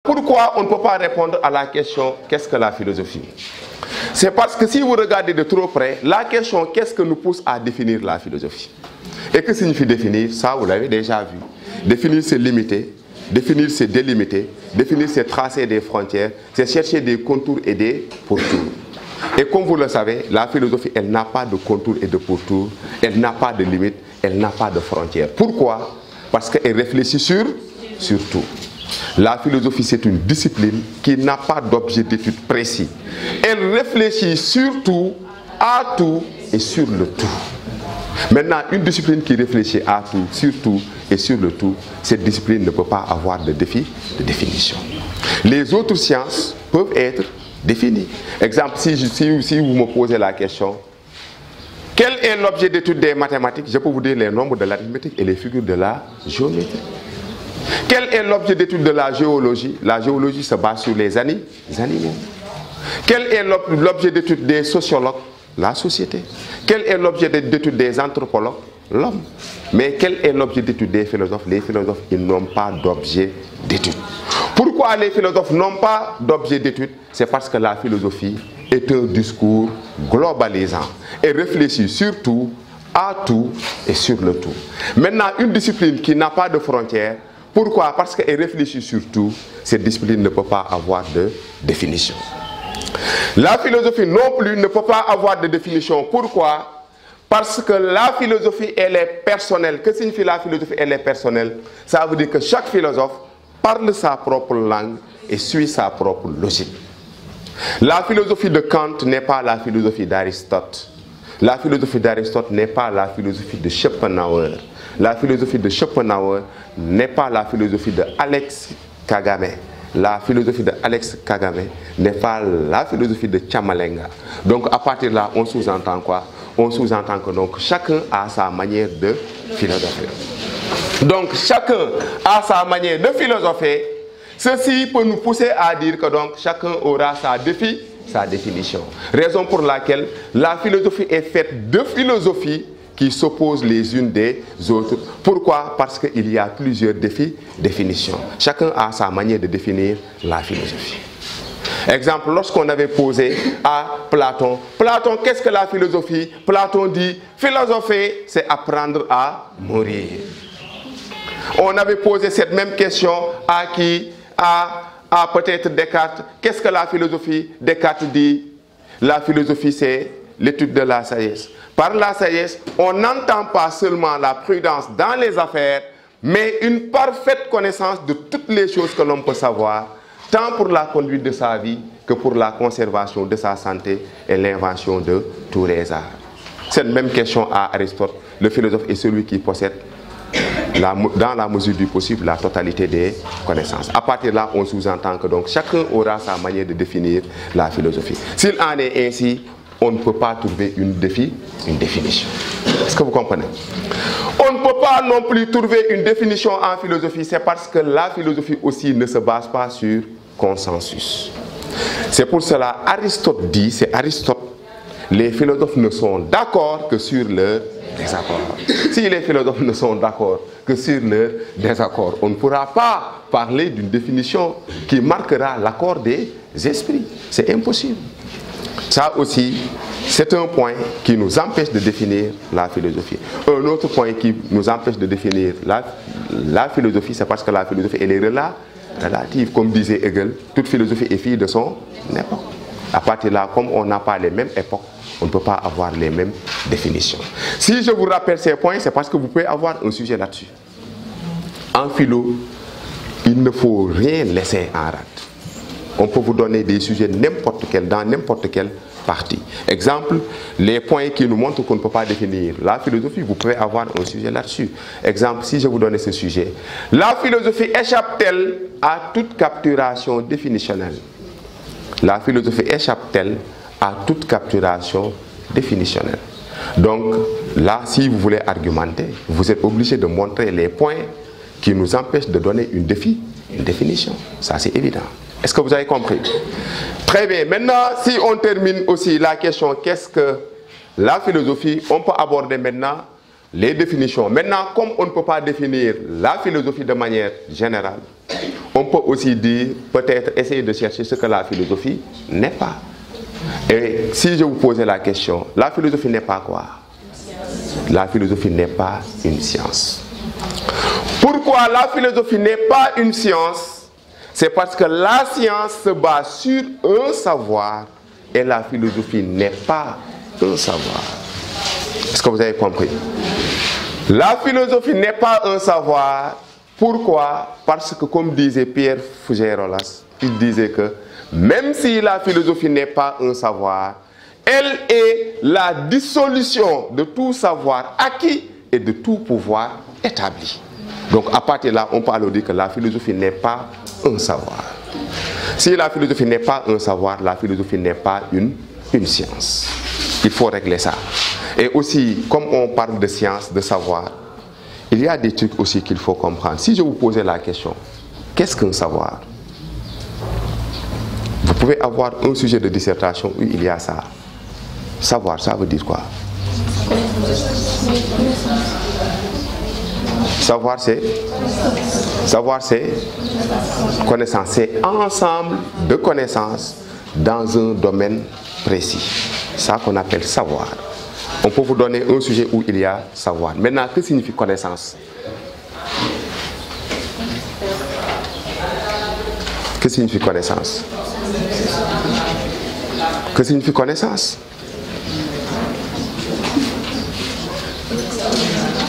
Pourquoi on ne peut pas répondre à la question qu'est-ce que la philosophie? C'est parce que si vous regardez de trop près, la question qu'est-ce que nous pousse à définir la philosophie? Et que signifie définir? Ça, vous l'avez déjà vu. Définir, c'est limiter. Définir, c'est délimiter. Définir, c'est tracer des frontières. C'est chercher des contours et des pourtours. Et comme vous le savez, la philosophie, elle n'a pas de contours et de pourtours. Elle n'a pas de limites. Elle n'a pas de frontières. Pourquoi? Parce qu'elle réfléchit sur tout. La philosophie, c'est une discipline qui n'a pas d'objet d'étude précis. Elle réfléchit sur tout, à tout et sur le tout. Maintenant, une discipline qui réfléchit à tout, sur tout et sur le tout, cette discipline ne peut pas avoir de définition. Les autres sciences peuvent être définies. Exemple, si vous me posez la question, quel est l'objet d'étude des mathématiques? Je peux vous dire les nombres de l'arithmétique et les figures de la géométrie. Quel est l'objet d'étude de la géologie? La géologie se base sur les animaux. Quel est l'objet d'étude des sociologues? La société. Quel est l'objet d'étude des anthropologues? L'homme. Mais quel est l'objet d'étude des philosophes? Les philosophes, ils n'ont pas d'objet d'étude. Pourquoi les philosophes n'ont pas d'objet d'étude? C'est parce que la philosophie est un discours globalisant et réfléchit sur tout, à tout et sur le tout. Maintenant, une discipline qui n'a pas de frontières, pourquoi? Parce qu'elle réfléchit sur tout, cette discipline ne peut pas avoir de définition. La philosophie non plus ne peut pas avoir de définition. Pourquoi? Parce que la philosophie, elle est personnelle. Que signifie la philosophie? Elle est personnelle. Ça veut dire que chaque philosophe parle sa propre langue et suit sa propre logique. La philosophie de Kant n'est pas la philosophie d'Aristote. La philosophie d'Aristote n'est pas la philosophie de Schopenhauer. La philosophie de Schopenhauer n'est pas la philosophie de Alex Kagame. La philosophie de Alex Kagame n'est pas la philosophie de Chamalenga. Donc à partir de là, on sous-entend quoi? On sous-entend que donc chacun a sa manière de philosopher. Donc chacun a sa manière de philosopher. Ceci peut nous pousser à dire que donc chacun aura sa définition. Raison pour laquelle la philosophie est faite de philosophies qui s'opposent les unes des autres. Pourquoi? Parce qu'il y a plusieurs définitions. Chacun a sa manière de définir la philosophie. Exemple, lorsqu'on avait posé à Platon, Platon, qu'est-ce que la philosophie? Platon dit, philosopher, c'est apprendre à mourir. On avait posé cette même question à qui? À peut-être Descartes. Qu'est-ce que la philosophie? Descartes dit, la philosophie, c'est l'étude de la sagesse. Par la sagesse, on n'entend pas seulement la prudence dans les affaires, mais une parfaite connaissance de toutes les choses que l'homme peut savoir, tant pour la conduite de sa vie que pour la conservation de sa santé et l'invention de tous les arts. Cette même question à Aristote, le philosophe est celui qui possède, dans la mesure du possible, la totalité des connaissances. À partir de là, on sous-entend que donc chacun aura sa manière de définir la philosophie. S'il en est ainsi, on ne peut pas trouver une définition. Est-ce que vous comprenez? On ne peut pas non plus trouver une définition en philosophie. C'est parce que la philosophie aussi ne se base pas sur consensus. C'est pour cela Aristote dit, c'est Aristote, les philosophes ne sont d'accord que sur leur désaccord. Si les philosophes ne sont d'accord que sur leur désaccord, on ne pourra pas parler d'une définition qui marquera l'accord des esprits. C'est impossible. Ça aussi, c'est un point qui nous empêche de définir la philosophie. Un autre point qui nous empêche de définir la philosophie, c'est parce que la philosophie, elle est relative. Comme disait Hegel, toute philosophie est fille de son époque. À partir de là, comme on n'a pas les mêmes époques, on ne peut pas avoir les mêmes définitions. Si je vous rappelle ces points, c'est parce que vous pouvez avoir un sujet là-dessus. En philo, il ne faut rien laisser en rade. On peut vous donner des sujets dans n'importe quelle partie. Exemple, les points qui nous montrent qu'on ne peut pas définir la philosophie, vous pouvez avoir un sujet là-dessus. Exemple, si je vous donnais ce sujet, la philosophie échappe-t-elle à toute capturation définitionnelle? La philosophie échappe-t-elle à toute capturation définitionnelle? Donc, là, si vous voulez argumenter, vous êtes obligé de montrer les points qui nous empêchent de donner une définition. Ça, c'est évident. Est-ce que vous avez compris? Très bien. Maintenant, si on termine aussi la question, qu'est-ce que la philosophie? On peut aborder maintenant les définitions. Maintenant, comme on ne peut pas définir la philosophie de manière générale, on peut aussi dire, peut-être essayer de chercher ce que la philosophie n'est pas. Et si je vous posais la question, la philosophie n'est pas quoi? La philosophie n'est pas une science. Pourquoi la philosophie n'est pas une science? C'est parce que la science se base sur un savoir et la philosophie n'est pas un savoir. Est-ce que vous avez compris? La philosophie n'est pas un savoir. Pourquoi? Parce que, comme disait Pierre Fougerolas, il disait que même si la philosophie n'est pas un savoir, elle est la dissolution de tout savoir acquis et de tout pouvoir établi. Donc à partir de là, on peut alors dire que la philosophie n'est pas un savoir. Si la philosophie n'est pas un savoir, la philosophie n'est pas une science. Il faut régler ça. Et aussi, comme on parle de science, de savoir, il y a des trucs aussi qu'il faut comprendre. Si je vous posais la question, qu'est-ce qu'un savoir? Vous pouvez avoir un sujet de dissertation où il y a ça. Savoir, ça veut dire quoi? Savoir, c'est connaissance. C'est ensemble de connaissances dans un domaine précis. C'est ça qu'on appelle savoir. On peut vous donner un sujet où il y a savoir. Maintenant, que signifie connaissance? Que signifie connaissance? Que signifie connaissance?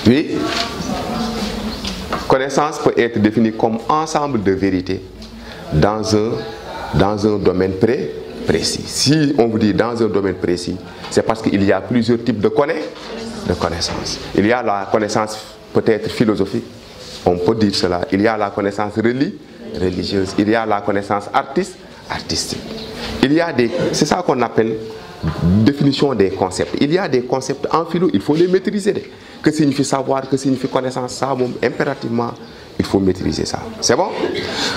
Oui. Connaissance peut être définie comme ensemble de vérités dans un domaine précis. Si on vous dit dans un domaine précis, c'est parce qu'il y a plusieurs types de connaissances. Il y a la connaissance peut-être philosophique, on peut dire cela. Il y a la connaissance religieuse, il y a la connaissance artistique. C'est ça qu'on appelle définition des concepts. Il y a des concepts en philo, il faut les maîtriser. Que signifie savoir, que signifie connaissance, ça, impérativement, il faut maîtriser ça. C'est bon?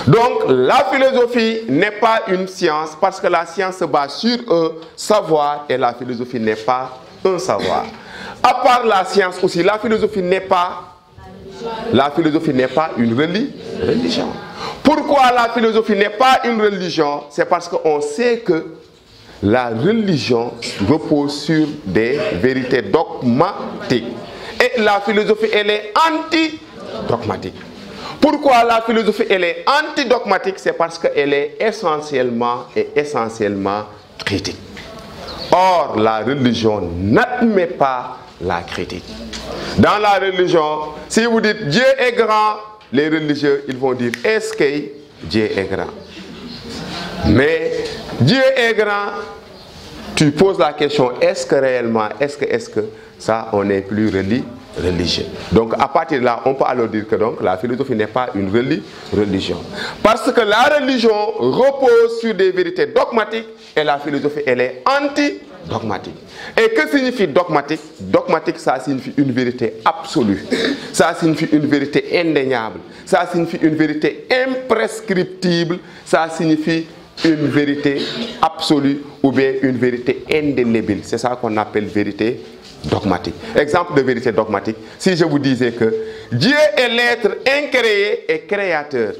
Donc, la philosophie n'est pas une science parce que la science se base sur un savoir et la philosophie n'est pas un savoir. À part la science aussi, la philosophie n'est pas une religion. Pourquoi la philosophie n'est pas une religion? C'est parce qu'on sait que la religion repose sur des vérités dogmatiques. Et la philosophie, elle est anti-dogmatique. Pourquoi la philosophie, elle est anti-dogmatique? C'est parce qu'elle est essentiellement critique. Or, la religion n'admet pas la critique. Dans la religion, si vous dites Dieu est grand, les religieux, ils vont dire est-ce que Dieu est grand? Mais Dieu est grand, tu poses la question, est-ce que réellement, est-ce que ça, on n'est plus religieux? Donc à partir de là, on peut alors dire que donc, la philosophie n'est pas une religion. Parce que la religion repose sur des vérités dogmatiques et la philosophie, elle est anti-dogmatique. Et que signifie dogmatique? Dogmatique, ça signifie une vérité absolue. Ça signifie une vérité indéniable. Ça signifie une vérité imprescriptible. Ça signifie une vérité absolue ou bien une vérité indélébile. C'est ça qu'on appelle vérité dogmatique. Exemple de vérité dogmatique, si je vous disais que Dieu est l'être incréé et créateur,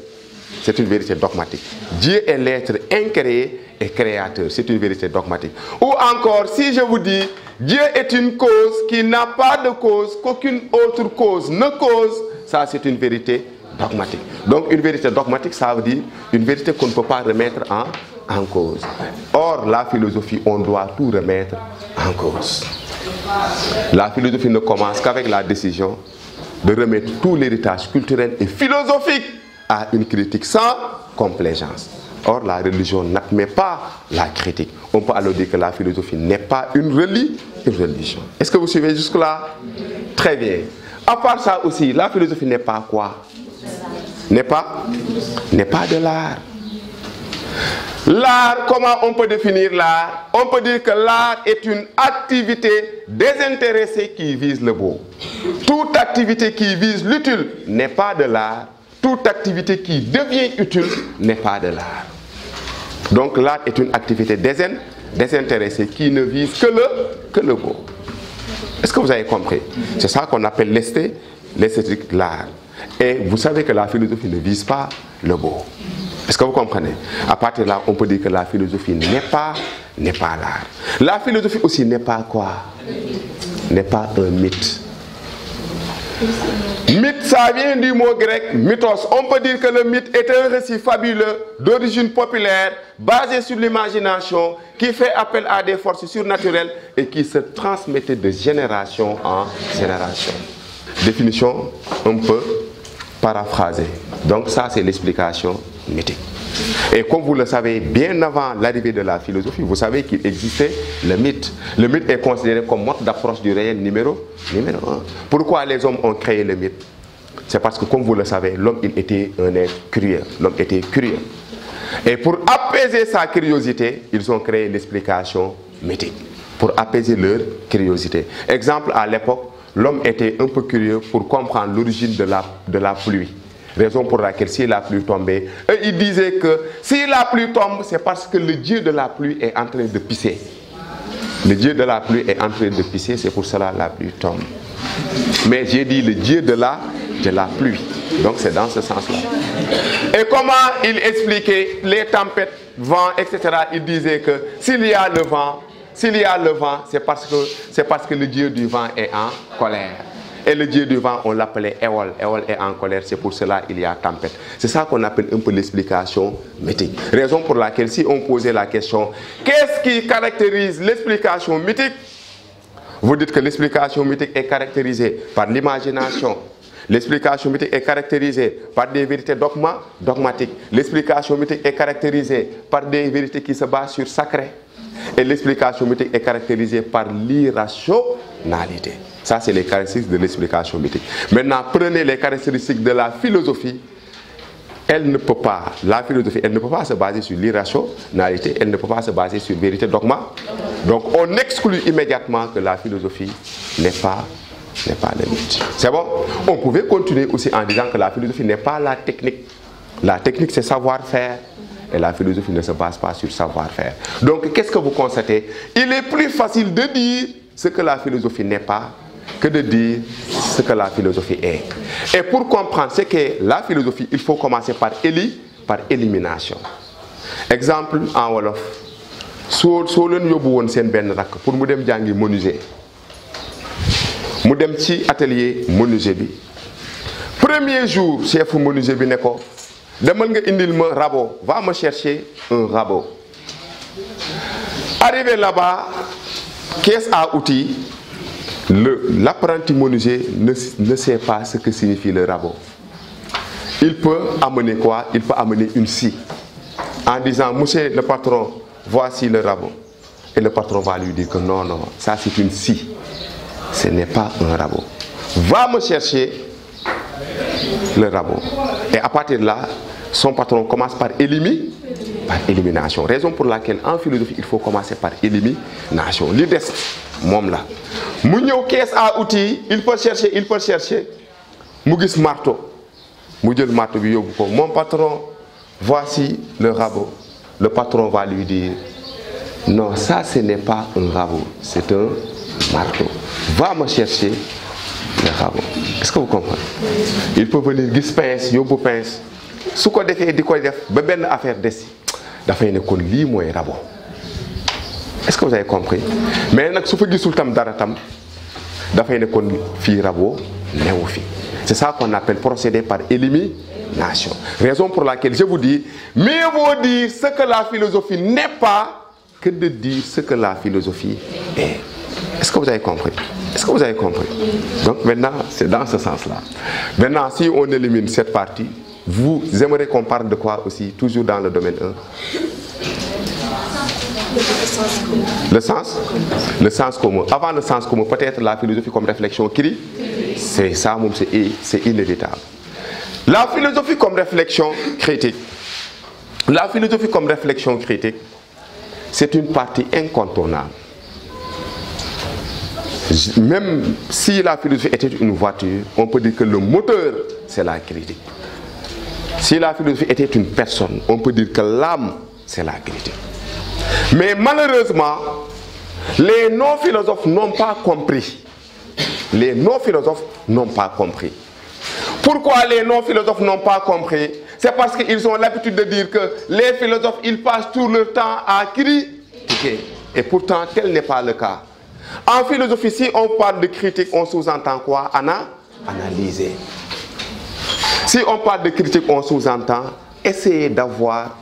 c'est une vérité dogmatique. Dieu est l'être incréé et créateur, c'est une vérité dogmatique. Ou encore, si je vous dis Dieu est une cause qui n'a pas de cause, qu'aucune autre cause ne cause, ça c'est une vérité dogmatique. Donc une vérité dogmatique, ça veut dire une vérité qu'on ne peut pas remettre en cause. Or, la philosophie, on doit tout remettre en cause. La philosophie ne commence qu'avec la décision de remettre tout l'héritage culturel et philosophique à une critique sans complaisance. Or, la religion n'admet pas la critique. On peut alors dire que la philosophie n'est pas une religion. Est-ce que vous suivez jusque-là? Très bien. À part ça aussi, la philosophie n'est pas quoi? N'est pas de l'art. L'art, comment on peut définir l'art? On peut dire que l'art est une activité désintéressée qui vise le beau. Toute activité qui vise l'utile n'est pas de l'art. Toute activité qui devient utile n'est pas de l'art. Donc l'art est une activité désintéressée qui ne vise que le beau. Est-ce que vous avez compris? C'est ça qu'on appelle l'esthétique, l'art. Et vous savez que la philosophie ne vise pas le beau. Est-ce que vous comprenez? À partir de là, on peut dire que la philosophie n'est pas l'art. La philosophie aussi n'est pas quoi? N'est pas un mythe. Mythe, ça vient du mot grec mythos. On peut dire que le mythe est un récit fabuleux d'origine populaire, basé sur l'imagination, qui fait appel à des forces surnaturelles et qui se transmettait de génération en génération. Définition un peu paraphrasée. Donc ça, c'est l'explication mythique. Et comme vous le savez, bien avant l'arrivée de la philosophie, vous savez qu'il existait le mythe. Le mythe est considéré comme mode d'approche du réel numéro 1. Pourquoi les hommes ont créé le mythe? C'est parce que, comme vous le savez, l'homme il était un être curieux. L'homme était curieux. Et pour apaiser sa curiosité, ils ont créé l'explication mythique. Pour apaiser leur curiosité. Exemple, à l'époque, l'homme était un peu curieux pour comprendre l'origine de la pluie. Raison pour laquelle si la pluie tombait, eux ils disaient que si la pluie tombe, c'est parce que le dieu de la pluie est en train de pisser. Le dieu de la pluie est en train de pisser, c'est pour cela que la pluie tombe. Mais j'ai dit le dieu de la pluie. Donc c'est dans ce sens-là. Et comment il expliquait les tempêtes, vent, etc. Il disait que s'il y a le vent, c'est parce que le dieu du vent est en colère. Et le dieu du vent, on l'appelait Éole. Éole est en colère, c'est pour cela qu'il y a tempête. C'est ça qu'on appelle un peu l'explication mythique. Raison pour laquelle, si on posait la question, qu'est-ce qui caractérise l'explication mythique? Vous dites que l'explication mythique est caractérisée par l'imagination. L'explication mythique est caractérisée par des vérités dogmatiques. L'explication mythique est caractérisée par des vérités qui se basent sur sacré. Et l'explication mythique est caractérisée par l'irrationalité. Ça, c'est les caractéristiques de l'explication mythique. Maintenant, prenez les caractéristiques de la philosophie. La philosophie, elle ne peut pas se baser sur l'irrationalité, elle ne peut pas se baser sur vérité dogma. Donc, on exclut immédiatement que la philosophie n'est pas le mythe. C'est bon? On pouvait continuer aussi en disant que la philosophie n'est pas la technique. La technique, c'est savoir-faire. Et la philosophie ne se base pas sur savoir-faire. Donc, qu'est-ce que vous constatez? Il est plus facile de dire ce que la philosophie n'est pas que de dire ce que la philosophie est. Et pour comprendre ce qu'est la philosophie, il faut commencer par élimination. Exemple en wolof. soo leen yóbbu woon seen benn rakk pour mu dem jàngi menuisier mu dem ci atelier menuisier bi premier jour chef menuisier bi ne ko demal nga indil ma rabot, va me chercher un rabot. Arrivé là-bas, caisse à outils, l'apprenti menuisier ne sait pas ce que signifie le rabot. Il peut amener quoi? Il peut amener une scie en disant, monsieur le patron, voici le rabot. Et le patron va lui dire que non, non, ça c'est une scie. Ce n'est pas un rabot. Va me chercher le rabot. Et à partir de là, son patron commence par élimination. Raison pour laquelle en philosophie, il faut commencer par élimination. L'idée, mom là. Mu ñëw caisse à outils, il peut chercher. Mu gis marteau. Mu jël marteau bi yóbbu ko. Mon patron, voici le rabot. Le patron va lui dire, non, ça ce n'est pas un rabot, c'est un marteau. Va me chercher le rabot. Est-ce que vous comprenez? Il peut venir gis pince, yóbbu pince. Su ko defee di koy def ba benn affaire desi dafay ne kon lii mooy rabot. Est-ce que vous avez compris? Mais nag su fa gisul tam dara tam dafay ne kon fii rabot newu fi. C'est ça qu'on appelle procéder par élimination. Raison pour laquelle je vous dis, mieux vaut dire ce que la philosophie n'est pas que de dire ce que la philosophie est. Est-ce que vous avez compris? Est-ce que vous avez compris? Donc maintenant, c'est dans ce sens-là. Maintenant, si on élimine cette partie, vous aimeriez qu'on parle de quoi aussi, toujours dans le domaine 1? Le sens commun. Avant le sens commun, peut-être la philosophie comme réflexion critique. C'est ça, c'est inévitable. La philosophie comme réflexion critique. La philosophie comme réflexion critique, c'est une partie incontournable. Même si la philosophie était une voiture, on peut dire que le moteur, c'est la critique. Si la philosophie était une personne, on peut dire que l'âme, c'est la critique. Mais malheureusement, les non-philosophes n'ont pas compris les non-philosophes n'ont pas compris. Pourquoi les non-philosophes n'ont pas compris? C'est parce qu'ils ont l'habitude de dire que les philosophes, ils passent tout leur temps à critiquer. Et pourtant, tel n'est pas le cas. En philosophie, si on parle de critique, on sous-entend quoi? Analyser. Si on parle de critique, on sous-entend essayer d'avoir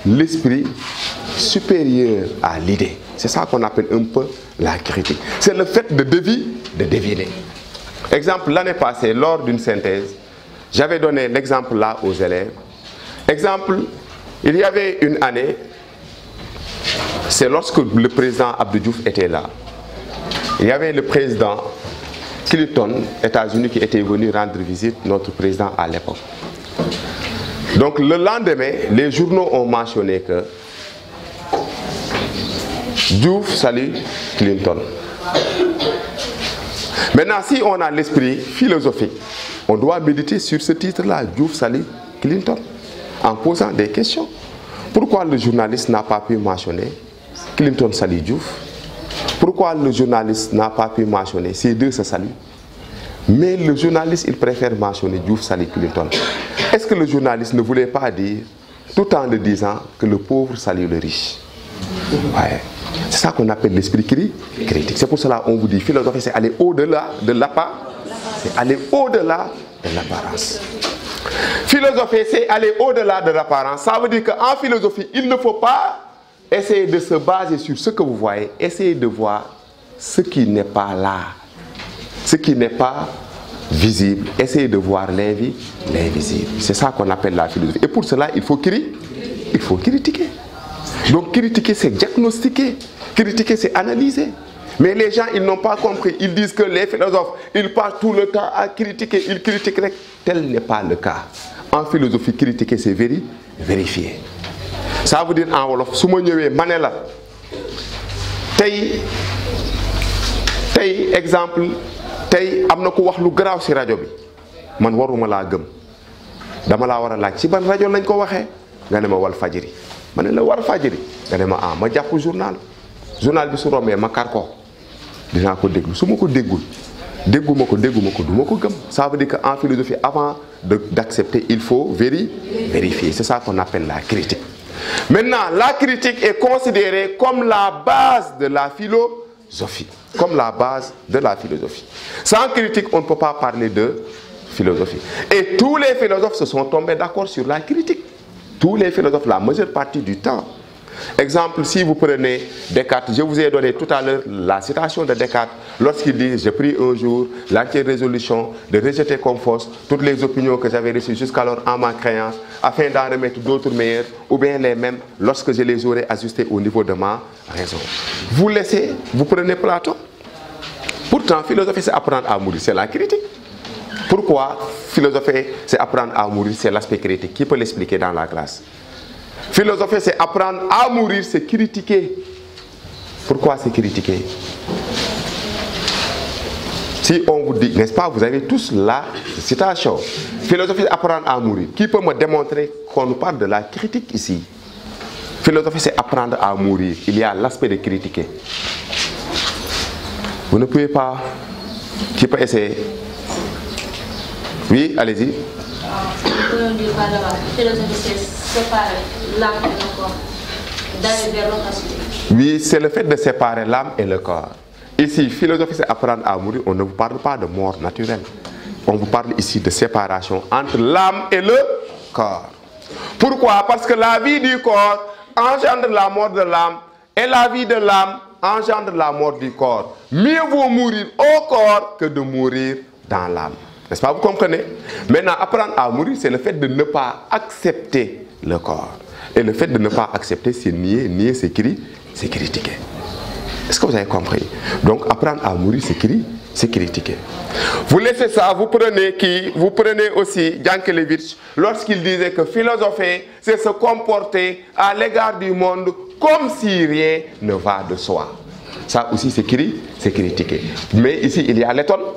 l'esprit supérieur à l'idée. C'est ça qu'on appelle un peu la critique. C'est le fait de deviner. Exemple, l'année passée, lors d'une synthèse, j'avais donné l'exemple là aux élèves. Exemple, il y avait une année, c'est lorsque le président Abdou Diouf était là. Il y avait le président Clinton, États-Unis, qui était venu rendre visite notre président à l'époque. Donc le lendemain, les journaux ont mentionné que Diouf salue Clinton. Maintenant, si on a l'esprit philosophique, on doit méditer sur ce titre-là, Diouf salue Clinton, en posant des questions. Pourquoi le journaliste n'a pas pu mentionner Clinton salue Diouf? Pourquoi le journaliste n'a pas pu mentionner ces deux se saluent? Mais le journaliste, il préfère mentionner Diouf salue Clinton. Est-ce que le journaliste ne voulait pas dire, tout en le disant, que le pauvre salue le riche? Ouais. C'est ça qu'on appelle l'esprit critique. C'est pour cela qu'on vous dit, philosophie, c'est aller au-delà de l'apparence. C'est aller au-delà de l'apparence. Philosophie, c'est aller au-delà de l'apparence. Ça veut dire qu'en philosophie, il ne faut pas essayer de se baser sur ce que vous voyez. Essayez de voir ce qui n'est pas là. Ce qui n'est pas visible. Essayez de voir l'invisible. C'est ça qu'on appelle la philosophie. Et pour cela, il faut critiquer. Donc critiquer, c'est diagnostiquer. Critiquer, c'est analyser. Mais les gens, ils n'ont pas compris. Ils disent que les philosophes, ils passent tout le temps à critiquer. Ils critiquent. Tel n'est pas le cas. En philosophie, critiquer, c'est vérifier. Ça veut dire en wolof, su ma ñëwee ma ne la tey exemple tey am na ku wax lu garaaw ci rajo bi man waruma laa gëm dama laa war a laaj ci ban rajo lañ ko waxee nga ne ma Walfadjri ma ne la Walfadjri nga ne ma ah ma jàpp journal bi su rombee ma kar ko dinaa ko déglu su ma ko déggul dégguma ko du ma ko gëm. Ça veut dire qu'en philosophie, avant d'accepter, il faut vérifier. C'est ça qu'on appelle la critique. Maintenant, la critique est considérée comme la base de la philosophie. Comme la base de la philosophie. Sans critique, on ne peut pas parler de philosophie. Et tous les philosophes se sont tombés d'accord sur la critique. Tous les philosophes, la majeure partie du temps. Exemple, si vous prenez Descartes, je vous ai donné tout à l'heure la citation de Descartes lorsqu'il dit « J'ai pris un jour l'entière résolution de rejeter comme fausses toutes les opinions que j'avais reçues jusqu'alors en ma créance afin d'en remettre d'autres meilleures ou bien les mêmes lorsque je les aurais ajustées au niveau de ma raison. » Vous laissez, vous prenez Platon. Pourtant, philosopher, c'est apprendre à mourir, c'est la critique. Pourquoi philosopher, c'est apprendre à mourir, c'est l'aspect critique. Qui peut l'expliquer dans la classe? Philosopher, c'est apprendre à mourir, c'est critiquer. Pourquoi c'est critiquer? Si on vous dit, n'est-ce pas, vous avez tous la citation. Philosopher, c'est apprendre à mourir. Qui peut me démontrer qu'on nous parle de la critique ici? Philosopher, c'est apprendre à mourir. Il y a l'aspect de critiquer. Vous ne pouvez pas... Qui peut essayer? Oui, allez-y. Oui, c'est le fait de séparer l'âme et le corps. Ici, philosophie, c'est apprendre à mourir. On ne vous parle pas de mort naturelle. On vous parle ici de séparation entre l'âme et le corps. Pourquoi? Parce que la vie du corps engendre la mort de l'âme et la vie de l'âme engendre la mort du corps. Mieux vaut mourir au corps que de mourir dans l'âme. N'est-ce pas? Vous comprenez? Maintenant, apprendre à mourir, c'est le fait de ne pas accepter le corps. Et le fait de ne pas accepter, c'est nier, c'est critiquer. Est-ce que vous avez compris? Donc, apprendre à mourir, c'est critiquer. Vous laissez ça, vous prenez qui? Vous prenez aussi Jankelevitch, lorsqu'il disait que philosopher, c'est se comporter à l'égard du monde comme si rien ne va de soi. Ça aussi, c'est critiquer. Mais ici, il y a l'étonnement.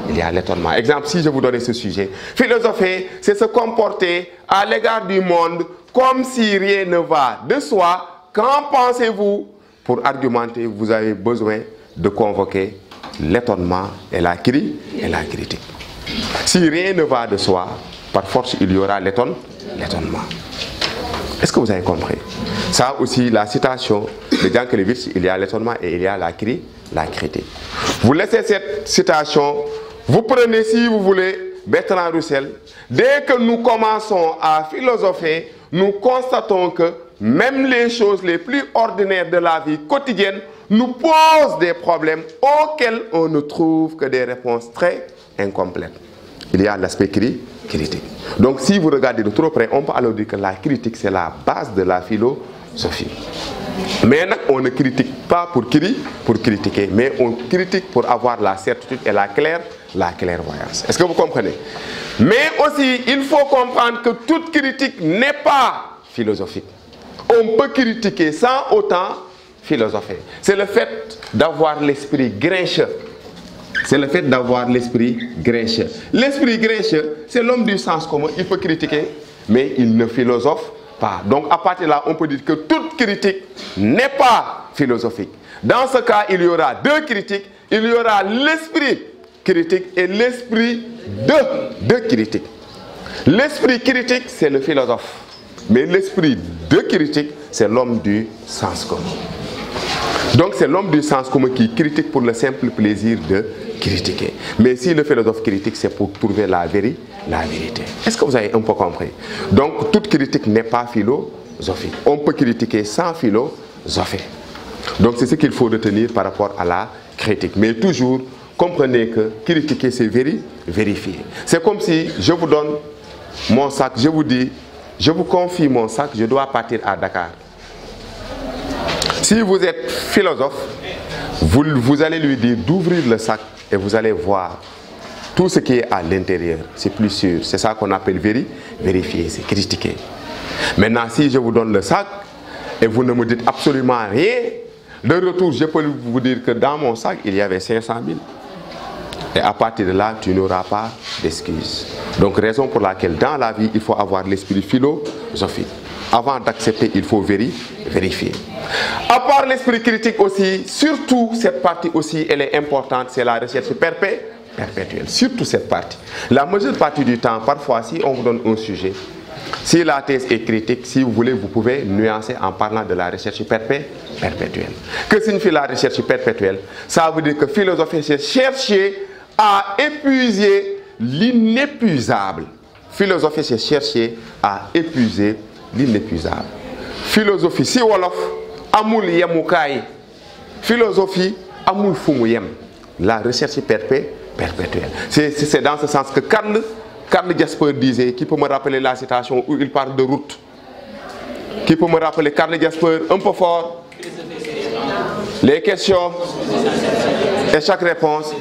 Il y a l'étonnement. Exemple, si je vous donnais ce sujet. Philosopher, c'est se comporter à l'égard du monde comme si rien ne va de soi. Qu'en pensez-vous? Pour argumenter, vous avez besoin de convoquer l'étonnement et la critique. Si rien ne va de soi, par force, il y aura l'étonnement. Est-ce que vous avez compris? Ça aussi, la citation de Jankélévitch, il y a l'étonnement et il y a la critique. Vous laissez cette citation, vous prenez, si vous voulez, Bertrand Russell. Dès que nous commençons à philosopher, nous constatons que même les choses les plus ordinaires de la vie quotidienne nous posent des problèmes auxquels on ne trouve que des réponses très incomplètes. Il y a l'aspect critique. Donc si vous regardez de trop près, on peut alors dire que la critique, c'est la base de la philosophie. Mais on ne critique pas pour critiquer, mais on critique pour avoir la certitude et la clairvoyance. Est-ce que vous comprenez? Mais aussi, il faut comprendre que toute critique n'est pas philosophique. On peut critiquer sans autant philosopher. C'est le fait d'avoir l'esprit grincheux. C'est le fait d'avoir l'esprit grincheux. L'esprit grincheux, c'est l'homme du sens commun. Il peut critiquer, mais il ne philosophe pas. Donc à partir de là, on peut dire que toute critique n'est pas philosophique. Dans ce cas, il y aura deux critiques. Il y aura l'esprit critique et l'esprit de critique. L'esprit critique, c'est le philosophe. Mais l'esprit de critique, c'est l'homme du sens commun. Donc c'est l'homme du sens commun qui critique pour le simple plaisir de critiquer. Mais si le philosophe critique, c'est pour trouver la vérité. Est-ce que vous avez un peu compris? Donc toute critique n'est pas philosophique. On peut critiquer sans philosopher. Donc c'est ce qu'il faut retenir par rapport à la critique. Mais toujours, comprenez que critiquer, c'est vérifier. C'est comme si je vous donne mon sac, je vous dis, je vous confie mon sac, je dois partir à Dakar. Si vous êtes philosophe, vous allez lui dire d'ouvrir le sac et vous allez voir tout ce qui est à l'intérieur. C'est plus sûr. C'est ça qu'on appelle vérifier, c'est critiquer. Maintenant, si je vous donne le sac et vous ne me dites absolument rien, de retour, je peux vous dire que dans mon sac, il y avait 500 000. Et à partir de là, tu n'auras pas d'excuses. Donc, raison pour laquelle dans la vie, il faut avoir l'esprit philosophique. Avant d'accepter, il faut vérifier. À part l'esprit critique aussi, surtout cette partie aussi, elle est importante, c'est la recherche perpétuelle. Surtout cette partie. La majeure partie du temps, parfois, si on vous donne un sujet, si la thèse est critique, si vous voulez, vous pouvez nuancer en parlant de la recherche perpétuelle. Que signifie la recherche perpétuelle? Ça veut dire que philosophie, c'est chercher à épuiser l'inépuisable. Philosophie, c'est chercher à épuiser l'inépuisable. Philosophie, si wolof, amul yemukai. Philosophie, amul fumu yem. La recherche perpétuelle. C'est dans ce sens que Karl Jasper disait, qui peut me rappeler la citation où il parle de route? Qui peut me rappeler Karl Jasper un peu fort? Les questions et chaque réponse.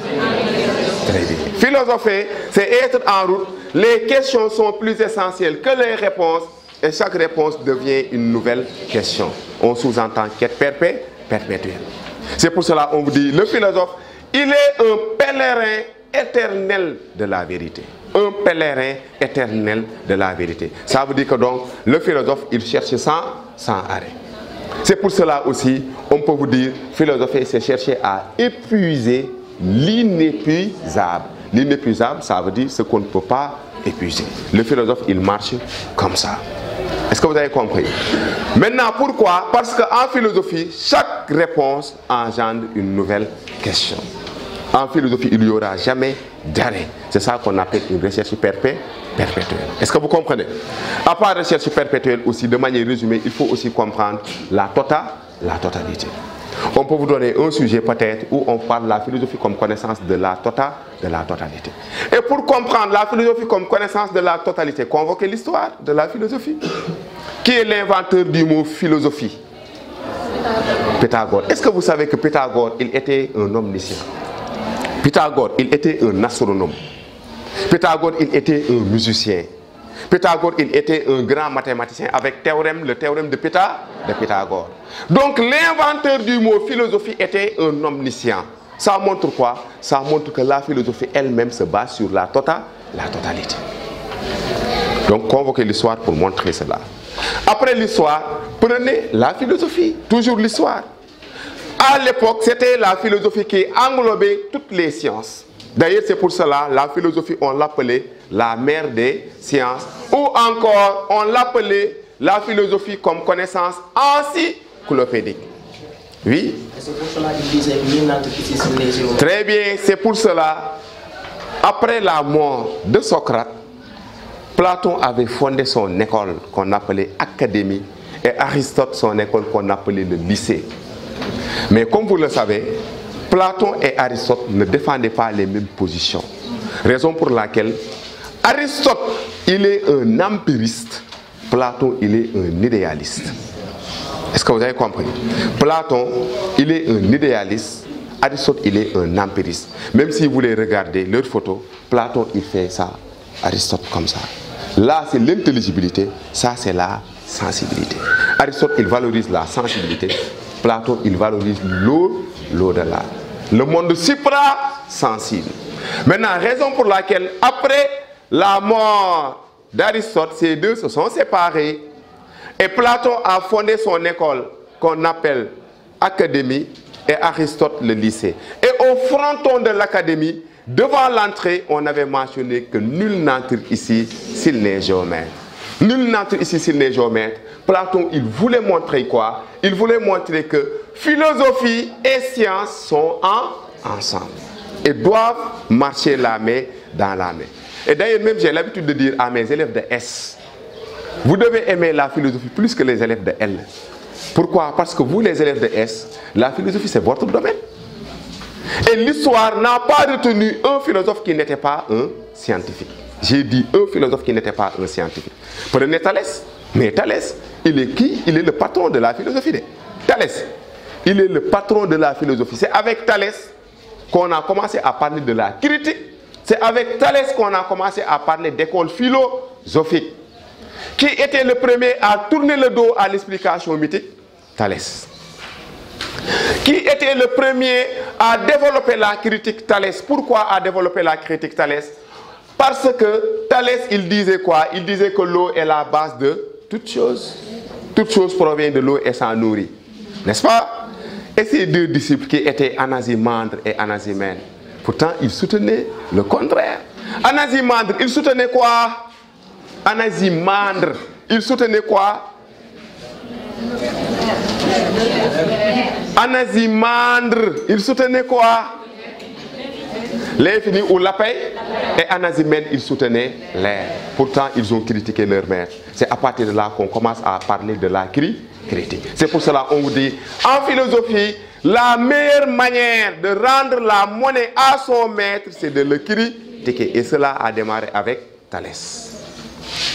Très bien. Philosopher, c'est être en route. Les questions sont plus essentielles que les réponses et chaque réponse devient une nouvelle question. On sous-entend quête perpétuelle. C'est pour cela qu'on vous dit, le philosophe, il est un pèlerin éternel de la vérité. Un pèlerin éternel de la vérité. Ça veut dire que donc, le philosophe, il cherche sans arrêt. C'est pour cela aussi, on peut vous dire, philosopher, c'est chercher à épuiser l'inépuisable. L'inépuisable, ça veut dire ce qu'on ne peut pas épuiser. Le philosophe, il marche comme ça. Est-ce que vous avez compris? Maintenant, pourquoi? Parce qu'en philosophie, chaque réponse engendre une nouvelle question. En philosophie, il n'y aura jamais d'arrêt. C'est ça qu'on appelle une recherche perpétuelle. Est-ce que vous comprenez? À part recherche perpétuelle aussi, de manière résumée, il faut aussi comprendre la totalité. On peut vous donner un sujet peut-être où on parle de la philosophie comme connaissance de la totalité. Et pour comprendre la philosophie comme connaissance de la totalité, convoquez l'histoire de la philosophie. Qui est l'inventeur du mot philosophie? Pythagore. Est-ce que vous savez que Pythagore, il était un omniscient? Pythagore, il était un astronome. Pythagore, il était un musicien. Pythagore, il était un grand mathématicien avec le théorème de Pythagore. Donc l'inventeur du mot philosophie était un omniscient. Ça montre quoi? Ça montre que la philosophie elle-même se base sur la totalité. Donc convoquez l'histoire pour montrer cela. Après l'histoire, prenez la philosophie, toujours l'histoire. à l'époque, c'était la philosophie qui englobait toutes les sciences. D'ailleurs, c'est pour cela, la philosophie, on l'appelait la mère des sciences. Ou encore, on l'appelait la philosophie comme connaissance encyclopédique. Oui? C'est pour cela qu'il disait que nul n'entre ici s'il n'est géomètre. Très bien, c'est pour cela, après la mort de Socrate, Platon avait fondé son école qu'on appelait académie et Aristote son école qu'on appelait le lycée. Mais comme vous le savez, Platon et Aristote ne défendaient pas les mêmes positions. Raison pour laquelle Aristote, il est un empiriste, Platon, il est un idéaliste. Est-ce que vous avez compris? Platon, il est un idéaliste, Aristote, il est un empiriste. Même si vous voulez regarder leurs photos, Platon, il fait ça, Aristote comme ça. Là, c'est l'intelligibilité, ça, c'est la sensibilité. Aristote, il valorise la sensibilité, Platon, il valorise l'au-delà. Le monde supra-sensible. Maintenant, raison pour laquelle, après la mort d'Aristote, ces deux se sont séparés. Et Platon a fondé son école qu'on appelle académie et Aristote le lycée. Et au fronton de l'académie, devant l'entrée, on avait mentionné que nul n'entre ici s'il n'est géomètre. Nul n'entre ici s'il n'est géomètre. Platon, il voulait montrer quoi? Il voulait montrer que philosophie et science sont ensemble et doivent marcher la main dans la main. Et d'ailleurs, même j'ai l'habitude de dire à mes élèves de S, vous devez aimer la philosophie plus que les élèves de L. Pourquoi? Parce que vous, les élèves de S, la philosophie, c'est votre domaine. Et l'histoire n'a pas retenu un philosophe qui n'était pas un scientifique. J'ai dit un philosophe qui n'était pas un scientifique. Prenez Thalès. Mais Thalès, il est qui? Il est le patron de la philosophie. Thalès, il est le patron de la philosophie. C'est avec Thalès qu'on a commencé à parler de la critique. C'est avec Thalès qu'on a commencé à parler d'école philosophique. Qui était le premier à tourner le dos à l'explication mythique? Thalès. Qui était le premier à développer la critique? Thalès. Pourquoi a développé la critique Thalès? Parce que Thalès, il disait quoi? Il disait que l'eau est la base de toute chose. Toute chose provient de l'eau et s'en nourrit. N'est-ce pas? Et ces deux disciples qui étaient Anaximandre et Anaximène, pourtant ils soutenaient le contraire. Anaximandre, il soutenait quoi? Anaximandre, il soutenait quoi? Anaximandre, il soutenait quoi? L'infini ou la paix. Et Anaximène, il soutenait l'air. Pourtant, ils ont critiqué leur maître. C'est à partir de là qu'on commence à parler de la critique. C'est pour cela qu'on vous dit, en philosophie, la meilleure manière de rendre la monnaie à son maître, c'est de le critiquer. Et cela a démarré avec Thalès.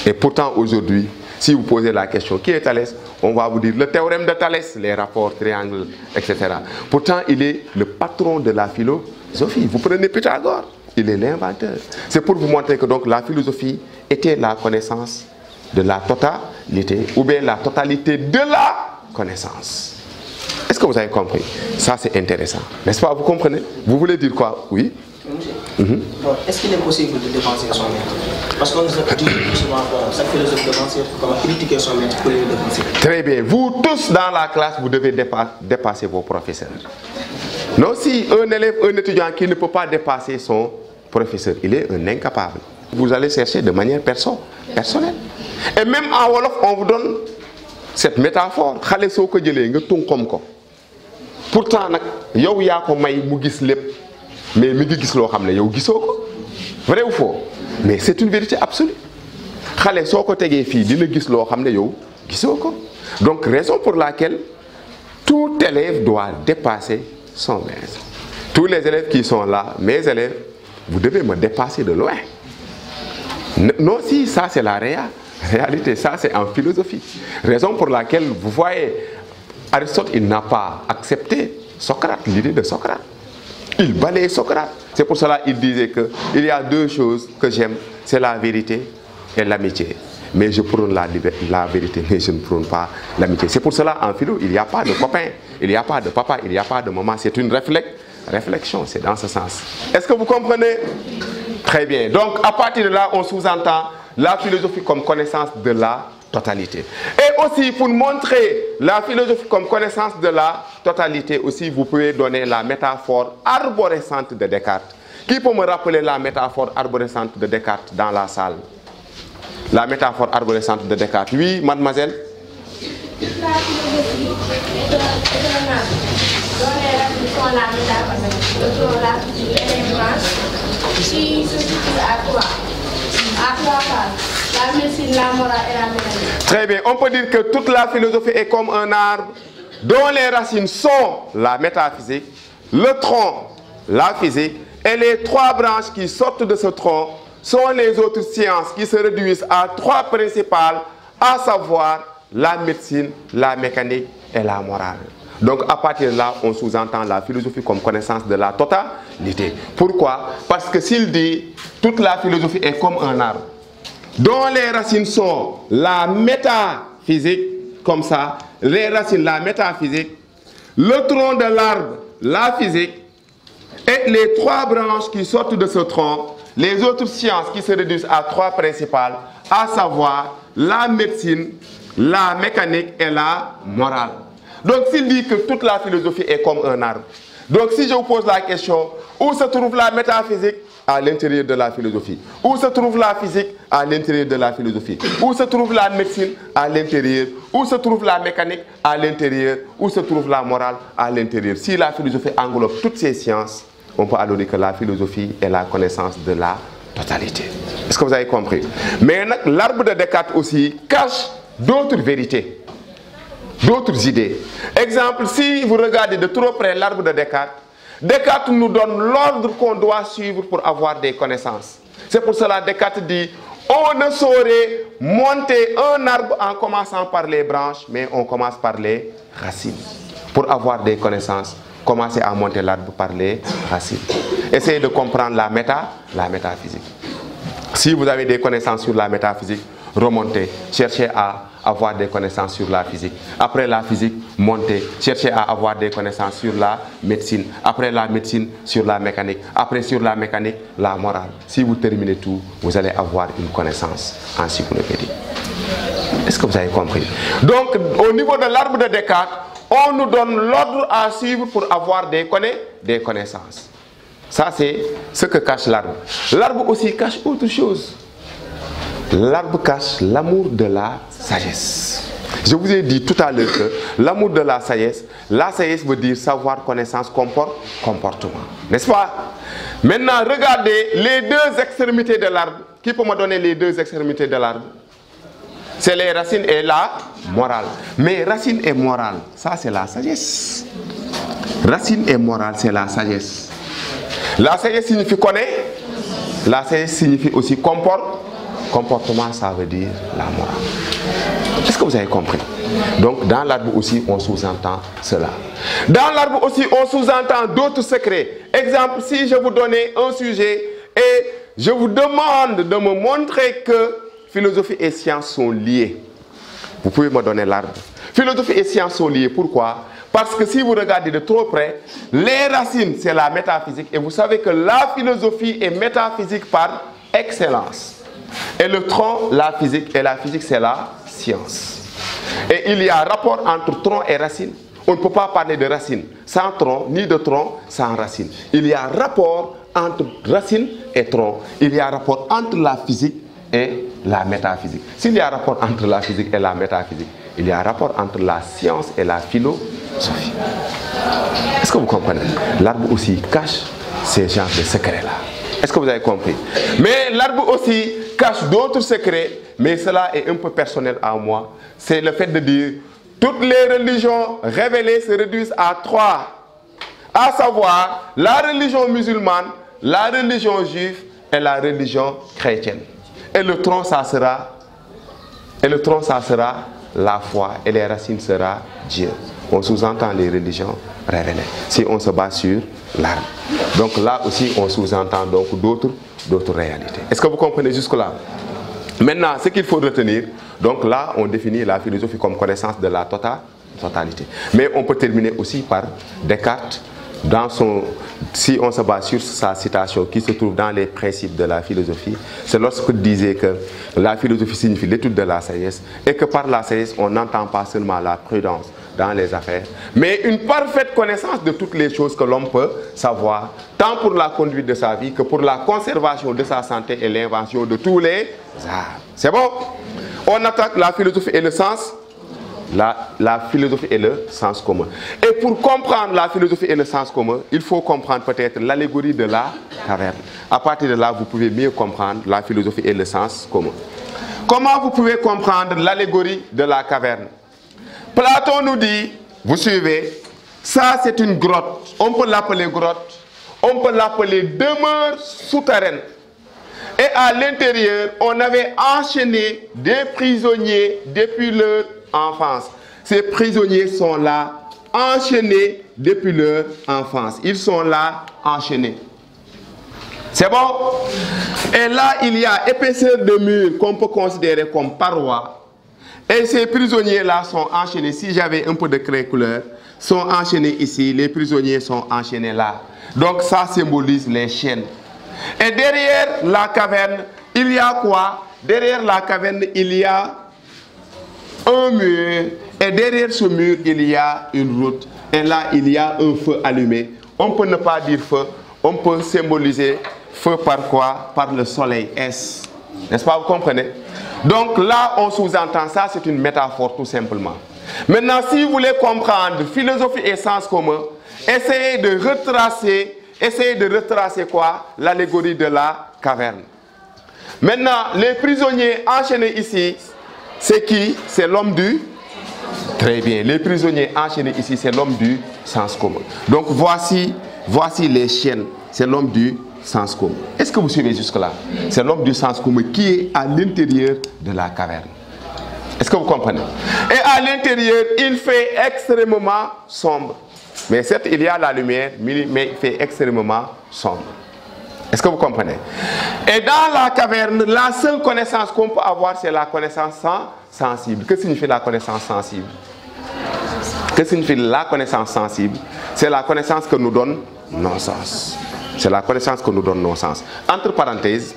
Et pourtant, aujourd'hui, si vous posez la question, qui est Thalès? On va vous dire le théorème de Thalès, les rapports, triangles, etc. Pourtant, il est le patron de la philosophie. Vous prenez Pythagore, il est l'inventeur. C'est pour vous montrer que donc, la philosophie était la connaissance de la totalité, ou bien la totalité de la connaissance. Est-ce que vous avez compris? Ça, c'est intéressant. N'est-ce pas? Vous comprenez? Vous voulez dire quoi? Oui? Donc, est-ce qu'il est possible de dépenser son maître? Parce qu'on nous a dit souvent que chaque philosophe de pensée, comment critiquer son maître pour le dépenser. Très bien. Vous tous dans la classe, vous devez dépasser vos professeurs. Non, si un élève, un étudiant qui ne peut pas dépasser son professeur, il est un incapable. Vous allez chercher de manière personnelle. Et même en Wolof, on vous donne cette métaphore. Pourtant, yow yaa ko may mu gis lépp mais mi ngi gis loo xam ne yow gisoo ko. Vrai ou faux? Mais c'est une vérité absolue. Xale soo ko tegee fii dina gis loo xam ne yow gisoo ko. Donc raison pour laquelle tout élève doit dépasser son maître. Tous les élèves qui sont là, mes élèves, vous devez me dépasser de loin. Non, si, ça c'est la réalité, ça c'est en philosophie. Raison pour laquelle, vous voyez, Aristote, il n'a pas accepté Socrate, l'idée de Socrate. Il balayait Socrate. C'est pour cela qu'il disait qu'il y a deux choses que j'aime, c'est la vérité et l'amitié. Mais je prône la vérité, mais je ne prône pas l'amitié. C'est pour cela, en philo, il n'y a pas de copain, il n'y a pas de papa, il n'y a pas de maman. C'est une réflexion, c'est dans ce sens. Est-ce que vous comprenez? Très bien. Donc, à partir de là, on sous-entend la philosophie comme connaissance de la totalité. Et aussi, pour montrer la philosophie comme connaissance de la totalité, aussi, vous pouvez donner la métaphore arborescente de Descartes. Qui peut me rappeler la métaphore arborescente de Descartes dans la salle? La métaphore arborescente de Descartes. Oui, mademoiselle? La philosophie est un arbre dont les racines sont la métaphysique, le tronc, la physique et les branches qui se situent à trois phases. La médecine, la morale et la mécanique. Très bien. On peut dire que toute la philosophie est comme un arbre dont les racines sont la métaphysique, le tronc, la physique, et les trois branches qui sortent de ce tronc sont les autres sciences qui se réduisent à trois principales, à savoir la médecine, la mécanique et la morale. Donc à partir de là, on sous-entend la philosophie comme connaissance de la totalité. Pourquoi? Parce que s'il dit toute la philosophie est comme un arbre, dont les racines sont la métaphysique, comme ça, les racines, la métaphysique, le tronc de l'arbre, la physique, et les trois branches qui sortent de ce tronc, les autres sciences qui se réduisent à trois principales, à savoir la médecine, la mécanique et la morale. Donc s'il dit que toute la philosophie est comme un arbre, donc si je vous pose la question, où se trouve la métaphysique? À l'intérieur de la philosophie. Où se trouve la physique? À l'intérieur de la philosophie. Où se trouve la médecine? À l'intérieur. Où se trouve la mécanique? À l'intérieur. Où se trouve la morale? À l'intérieur. Si la philosophie englobe toutes ces sciences, on peut alors dire que la philosophie est la connaissance de la totalité. Est-ce que vous avez compris? Mais l'arbre de Descartes aussi cache d'autres vérités, d'autres idées. Exemple, si vous regardez de trop près l'arbre de Descartes, Descartes nous donne l'ordre qu'on doit suivre pour avoir des connaissances. C'est pour cela que Descartes dit, on ne saurait monter un arbre en commençant par les branches, mais on commence par les racines. Pour avoir des connaissances, commencez à monter l'arbre par les racines. Essayez de comprendre la métaphysique. Si vous avez des connaissances sur la métaphysique, remontez, cherchez à avoir des connaissances sur la physique. Après la physique, montez, cherchez à avoir des connaissances sur la médecine. Après la médecine, sur la mécanique. Après sur la mécanique, la morale. Si vous terminez tout, vous allez avoir une connaissance encyclopédique. Est-ce que vous avez compris? Donc, au niveau de l'arbre de Descartes, on nous donne l'ordre à suivre pour avoir des connaissances. Ça, c'est ce que cache l'arbre. L'arbre aussi cache autre chose. L'arbre cache l'amour de la sagesse. Je vous ai dit tout à l'heure que l'amour de la sagesse veut dire savoir, connaissance, comportement. N'est-ce pas? Maintenant, regardez les deux extrémités de l'arbre. Qui peut me donner les deux extrémités de l'arbre? C'est les racines et la morale. Mais racines et morale, ça c'est la sagesse. Racines et morale, c'est la sagesse. La sagesse signifie connaître. La sagesse signifie aussi comportement, ça veut dire la morale. Est-ce que vous avez compris? Donc dans l'arbre aussi, on sous-entend cela. Dans l'arbre aussi, on sous-entend d'autres secrets. Exemple, si je vous donnais un sujet et je vous demande de me montrer que philosophie et sciences sont liées. Vous pouvez me donner l'arbre. Philosophie et sciences sont liées. Pourquoi? Parce que si vous regardez de trop près, les racines, c'est la métaphysique. Et vous savez que la philosophie est métaphysique par excellence. Et le tronc, la physique, et la physique, c'est la science. Et il y a un rapport entre tronc et racine. On ne peut pas parler de racine sans tronc, ni de tronc sans racine. Il y a un rapport entre racine et tronc. Il y a un rapport entre la physique et la métaphysique. S'il y a un rapport entre la physique et la métaphysique, il y a un rapport entre la science et la philosophie. Est-ce que vous comprenez? L'arbre aussi cache ces genres de secrets-là. Est-ce que vous avez compris? Mais l'arbre aussi cache d'autres secrets, mais cela est un peu personnel à moi. C'est le fait de dire toutes les religions révélées se réduisent à trois. À savoir la religion musulmane, la religion juive et la religion chrétienne. Et le tronc, ça sera la foi, et les racines sera Dieu. On sous-entend les religions révélées si on se base sur l'arbre. Donc là aussi, on sous-entend donc d'autres réalités. Est-ce que vous comprenez jusque-là? Maintenant, ce qu'il faut retenir, donc là, on définit la philosophie comme connaissance de la totalité. Mais on peut terminer aussi par Descartes si on se base sur sa citation qui se trouve dans les principes de la philosophie, c'est lorsqu'il disait que la philosophie signifie l'étude de la sagesse et que par la sagesse, on n'entend pas seulement la prudence dans les affaires, mais une parfaite connaissance de toutes les choses que l'homme peut savoir, tant pour la conduite de sa vie que pour la conservation de sa santé et l'invention de tous les arts. C'est bon? On attaque la philosophie et le sens. La philosophie et le sens commun. Et pour comprendre la philosophie et le sens commun, il faut comprendre peut-être l'allégorie de la caverne. À partir de là, vous pouvez mieux comprendre la philosophie et le sens commun. Comment vous pouvez comprendre l'allégorie de la caverne? Platon nous dit, vous suivez, ça c'est une grotte. On peut l'appeler grotte, on peut l'appeler demeure souterraine. Et à l'intérieur, on avait enchaîné des prisonniers depuis leur enfance. Ces prisonniers sont là, enchaînés depuis leur enfance. Ils sont là, enchaînés. C'est bon? Et là, il y a épaisseur de mur qu'on peut considérer comme paroi. Et ces prisonniers-là sont enchaînés. Si j'avais un peu de craie couleur, sont enchaînés ici. Les prisonniers sont enchaînés là. Donc ça symbolise les chaînes. Et derrière la caverne, il y a quoi? Derrière la caverne, il y a un mur. Et derrière ce mur, il y a une route. Et là, il y a un feu allumé. On peut ne pas dire feu. On peut symboliser feu par quoi? Par le soleil. N'est-ce pas? Vous comprenez? Donc là, on sous-entend ça, c'est une métaphore tout simplement. Maintenant, si vous voulez comprendre philosophie et sens commun, essayez de retracer quoi? L'allégorie de la caverne. Maintenant, les prisonniers enchaînés ici, c'est qui? C'est l'homme du... Très bien. Les prisonniers enchaînés ici, c'est l'homme du sens commun. Donc voici les chaînes. C'est l'homme du sens commun. Est-ce que vous suivez jusque-là? C'est l'homme du sens commun qui est à l'intérieur de la caverne. Est-ce que vous comprenez? Et à l'intérieur, il fait extrêmement sombre. Mais certes, il y a la lumière, mais il fait extrêmement sombre. Est-ce que vous comprenez? Et dans la caverne, la seule connaissance qu'on peut avoir, c'est la connaissance sensible. Que signifie la connaissance sensible? Que signifie la connaissance sensible? C'est la connaissance que nous donne nos sens. C'est la connaissance que nous donne nos sens. Entre parenthèses,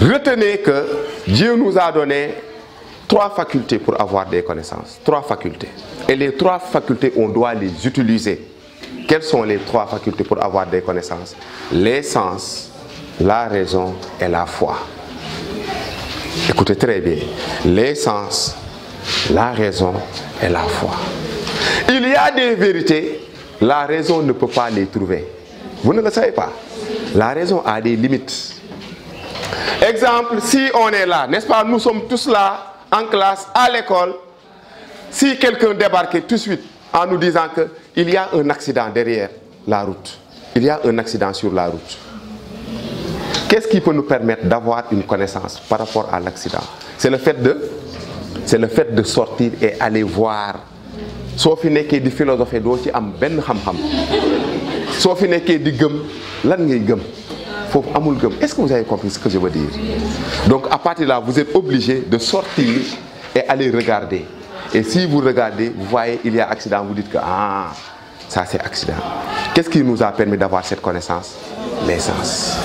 retenez que Dieu nous a donné 3 facultés pour avoir des connaissances. 3 facultés. Et les 3 facultés, on doit les utiliser. Quelles sont les 3 facultés pour avoir des connaissances? Les sens, la raison et la foi. Écoutez très bien. Les sens, la raison et la foi. Il y a des vérités, la raison ne peut pas les trouver. Vous ne le savez pas. La raison a des limites. Exemple, si on est là, n'est-ce pas? Nous sommes tous là, en classe, à l'école. Si quelqu'un débarquait tout de suite en nous disant qu'il y a un accident derrière la route, il y a un accident sur la route, qu'est-ce qui peut nous permettre d'avoir une connaissance par rapport à l'accident? C'est le fait de sortir et aller voir. Sauf fi nekkee di philosophie doo ci am benn xam-xam. Soo fi nekkee di gëm lan ngay gëm foofu amul gëm. Est-ce que vous avez compris ce que je veux dire? Donc à partir de là, vous êtes obligé de sortir et aller regarder. Et si vous regardez, vous voyez il y a accident, vous dites que ah, ça c'est accident. Qu'est-ce qui nous a permis d'avoir cette connaissance? Les sens.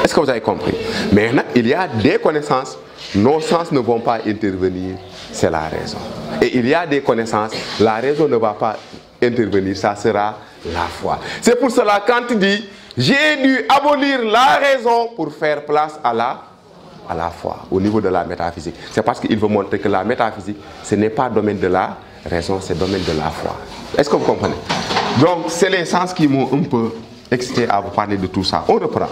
Est-ce que vous avez compris? Maintenant, il y a des connaissances, nos sens ne vont pas intervenir, c'est la raison. Et il y a des connaissances, la raison ne va pas intervenir, ça sera la foi. C'est pour cela quand il dit, j'ai dû abolir la raison pour faire place à la foi, au niveau de la métaphysique. C'est parce qu'il veut montrer que la métaphysique, ce n'est pas domaine de la raison, c'est domaine de la foi. Est-ce que vous comprenez? Donc, c'est les sens qui m'ont un peu excité à vous parler de tout ça. On reprend.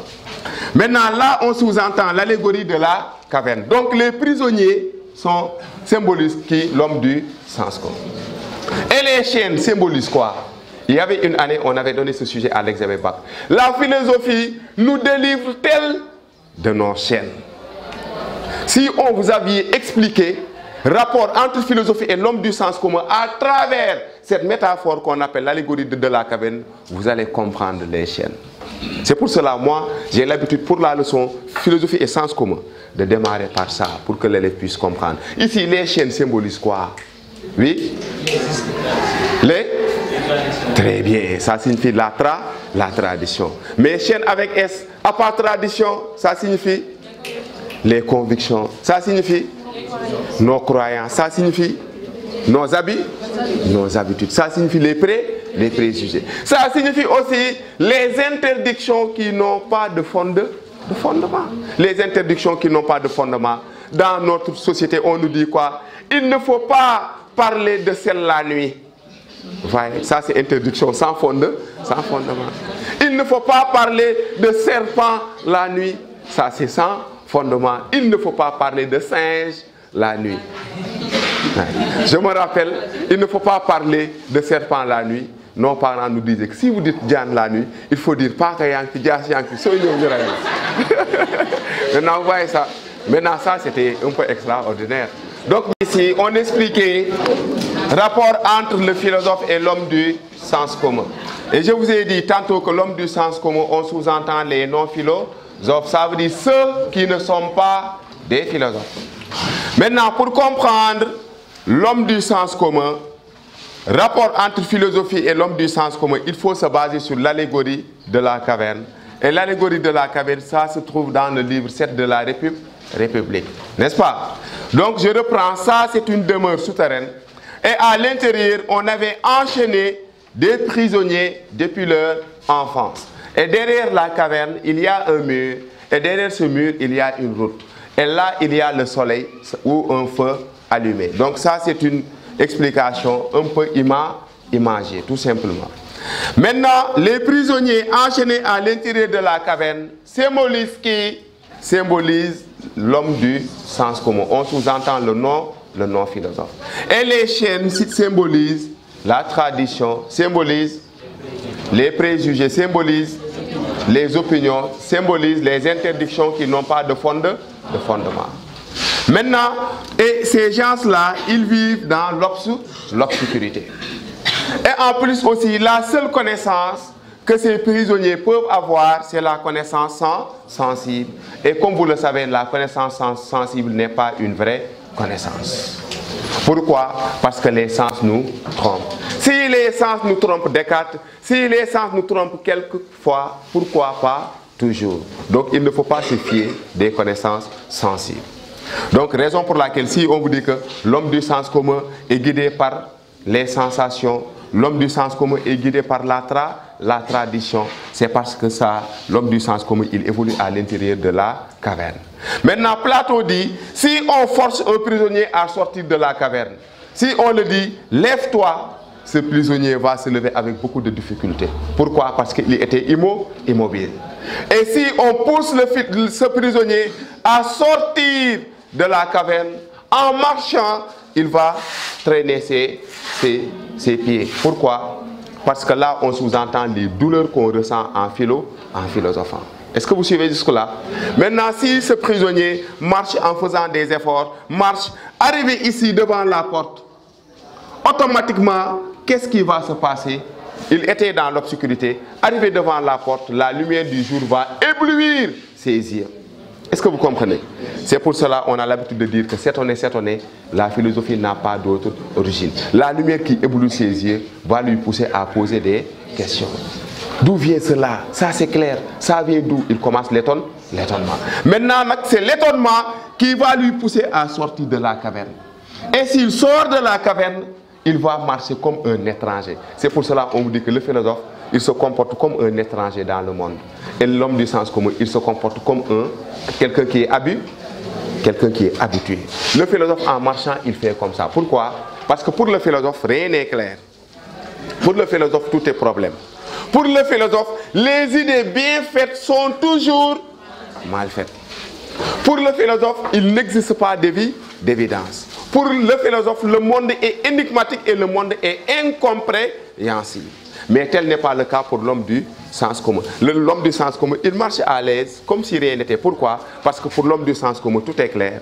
Maintenant, là, on sous-entend l'allégorie de la caverne. Donc, les prisonniers symbolisent qui? L'homme du sens commun. Et les chaînes symbolisent quoi? Il y avait une année, on avait donné ce sujet à l'examen bac. La philosophie nous délivre-t-elle de nos chaînes? Si on vous avait expliqué rapport entre philosophie et l'homme du sens commun à travers cette métaphore qu'on appelle l'allégorie de la caverne, vous allez comprendre les chaînes. C'est pour cela, moi, j'ai l'habitude pour la leçon philosophie et sens commun de démarrer par ça pour que l'élève puisse comprendre. Ici, les chaînes symbolisent quoi? Oui? Très bien, ça signifie la tradition. Mais chaîne avec S, à part tradition, ça signifie les convictions. Ça signifie nos croyances. Ça signifie nos habitudes. Ça signifie les préjugés. Ça signifie aussi les interdictions qui n'ont pas de fondement. Les interdictions qui n'ont pas de fondement. Dans notre société, on nous dit quoi? Il ne faut pas parler de celle la nuit. Voyez, ça c'est interdiction sans fondement. Il ne faut pas parler de serpent la nuit. Ça c'est sans fondement. Il ne faut pas parler de singe la nuit. Je me rappelle, il ne faut pas parler de serpent la nuit. Nos parents nous disaient que si vous dites Diane la nuit, il faut dire Paka Yanki, Dias Yanki, Maintenant, vous voyez ça. Maintenant, ça, c'était un peu extraordinaire. Donc, ici, on expliquait le rapport entre le philosophe et l'homme du sens commun. Et je vous ai dit tantôt que l'homme du sens commun, on sous-entend les non-philosophes. Ça veut dire ceux qui ne sont pas des philosophes. Maintenant, pour comprendre l'homme du sens commun, rapport entre philosophie et l'homme du sens commun, il faut se baser sur l'allégorie de la caverne. Et l'allégorie de la caverne, ça se trouve dans le livre 7 de la République. N'est-ce pas? Donc je reprends, ça c'est une demeure souterraine. Et à l'intérieur, on avait enchaîné des prisonniers depuis leur enfance. Et derrière la caverne, il y a un mur. Et derrière ce mur, il y a une route. Et là, il y a le soleil ou un feu allumé. Donc ça, c'est une explication un peu imagée, tout simplement. Maintenant, les prisonniers enchaînés à l'intérieur de la caverne symbolisent l'homme du sens commun. On sous-entend le non-philosophe. Et les chaînes symbolisent la tradition, symbolisent les préjugés, symbolisent les opinions, symbolisent les interdictions qui n'ont pas de fondement. Maintenant, et ces gens-là, ils vivent dans l'obscurité. Et en plus aussi, la seule connaissance que ces prisonniers peuvent avoir, c'est la connaissance sensible. Et comme vous le savez, la connaissance sensible n'est pas une vraie connaissance. Pourquoi? Parce que les sens nous trompent. Si les sens nous trompent Descartes, si les sens nous trompent quelquefois, pourquoi pas toujours? Donc il ne faut pas se fier des connaissances sensibles. Donc raison pour laquelle si on vous dit que l'homme du sens commun est guidé par les sensations, l'homme du sens commun est guidé par la tradition, c'est parce que ça, l'homme du sens commun, il évolue à l'intérieur de la caverne. Maintenant, Platon dit, si on force un prisonnier à sortir de la caverne, si on le dit, lève-toi, ce prisonnier va se lever avec beaucoup de difficultés. Pourquoi? Parce qu'il était immobile. Et si on pousse ce prisonnier à sortir de la caverne, en marchant, il va traîner ses pieds. Pourquoi? Parce que là, on sous-entend les douleurs qu'on ressent en philosophant. Est-ce que vous suivez jusque-là? Maintenant, si ce prisonnier marche en faisant des efforts, arrivé ici devant la porte, automatiquement, qu'est-ce qui va se passer? Il était dans l'obscurité. Arrivé devant la porte, la lumière du jour va éblouir ses yeux. Est-ce que vous comprenez? C'est pour cela qu'on a l'habitude de dire que s'étonner, la philosophie n'a pas d'autre origine. La lumière qui éblouit ses yeux va lui pousser à poser des questions. D'où vient cela? Ça c'est clair. Ça vient d'où? Il commence l'étonnement. Maintenant, c'est l'étonnement qui va lui pousser à sortir de la caverne. Et s'il sort de la caverne, il va marcher comme un étranger. C'est pour cela qu'on vous dit que le philosophe, il se comporte comme un étranger dans le monde. Et l'homme du sens commun, il se comporte comme quelqu'un qui est habitué. Le philosophe, en marchant, il fait comme ça. Pourquoi? Parce que pour le philosophe, rien n'est clair. Pour le philosophe, tout est problème. Pour le philosophe, les idées bien faites sont toujours mal faites. Pour le philosophe, il n'existe pas d'évidence. Pour le philosophe, le monde est énigmatique et le monde est incompréhensible. Mais tel n'est pas le cas pour l'homme du sens commun. L'homme du sens commun, il marche à l'aise, comme si rien n'était. Pourquoi? Parce que pour l'homme du sens commun, tout est clair.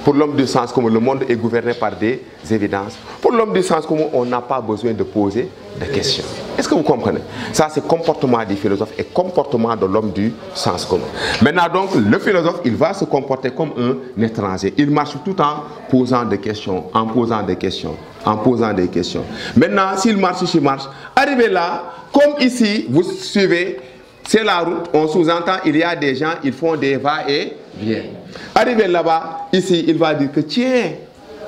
Pour l'homme du sens commun, le monde est gouverné par des évidences. Pour l'homme du sens commun, on n'a pas besoin de poser de questions. Est-ce que vous comprenez? Ça, c'est comportement des philosophes et comportement de l'homme du sens commun. Maintenant, donc, le philosophe, il va se comporter comme un étranger. Il marche tout en posant des questions, en posant des questions, en posant des questions. Maintenant, s'il marche, arrivé là, comme ici, vous suivez, c'est la route, on sous-entend, il y a des gens, ils font des va-et-vient. Arrivé là-bas, ici, il va dire que tiens,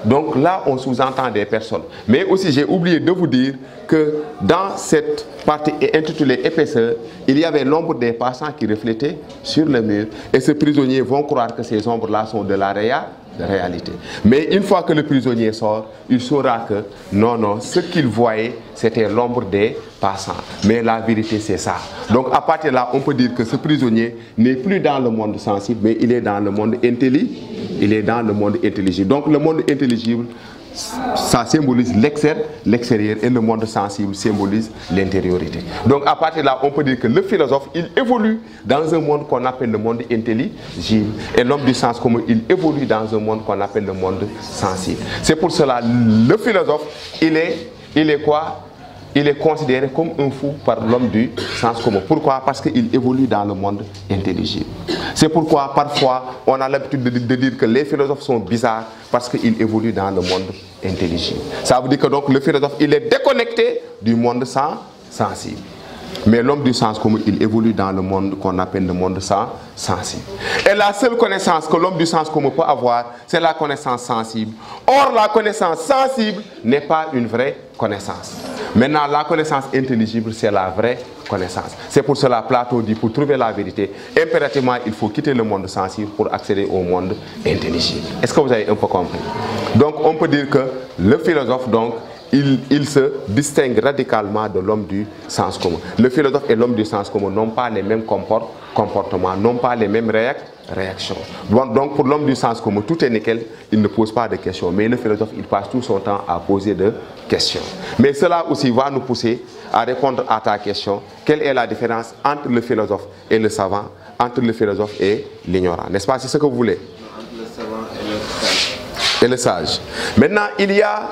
donc là, on sous-entend des personnes. Mais aussi, j'ai oublié de vous dire que dans cette partie intitulée épaisseur, il y avait l'ombre des passants qui reflétait sur le mur. Et ces prisonniers vont croire que ces ombres-là sont de la réalité. Mais une fois que le prisonnier sort, il saura que non, ce qu'il voyait, c'était l'ombre des passants. Mais la vérité, c'est ça. Donc à partir de là, on peut dire que ce prisonnier n'est plus dans le monde sensible, mais il est dans le monde intelligible. Il est dans le monde intelligible. Donc le monde intelligible, ça symbolise l'extérieur et le monde sensible symbolise l'intériorité. Donc à partir de là, on peut dire que le philosophe, il évolue dans un monde qu'on appelle le monde intelligible. Et l'homme du sens commun, il évolue dans un monde qu'on appelle le monde sensible. C'est pour cela, le philosophe, il est quoi? Il est considéré comme un fou par l'homme du sens commun. Pourquoi? Parce qu'il évolue dans le monde intelligible. C'est pourquoi parfois on a l'habitude de dire que les philosophes sont bizarres parce qu'ils évoluent dans le monde intelligible. Ça veut dire que donc le philosophe, il est déconnecté du monde sensible. Mais l'homme du sens commun, il évolue dans le monde qu'on appelle le monde sensible. Et la seule connaissance que l'homme du sens commun peut avoir, c'est la connaissance sensible. Or, la connaissance sensible n'est pas une vraie connaissance. Maintenant, la connaissance intelligible, c'est la vraie connaissance. C'est pour cela que Platon dit, pour trouver la vérité, impérativement, il faut quitter le monde sensible pour accéder au monde intelligible. Est-ce que vous avez un peu compris? Donc, on peut dire que le philosophe, donc, il se distingue radicalement de l'homme du sens commun. Le philosophe et l'homme du sens commun n'ont pas les mêmes comportements, n'ont pas les mêmes réactions. Donc pour l'homme du sens commun, tout est nickel, il ne pose pas de questions. Mais le philosophe, il passe tout son temps à poser de questions. Mais cela aussi va nous pousser à répondre à ta question. Quelle est la différence entre le philosophe et le savant, entre le philosophe et l'ignorant? N'est-ce pas? C'est ce que vous voulez? Entre le savant et le sage. Maintenant, il y a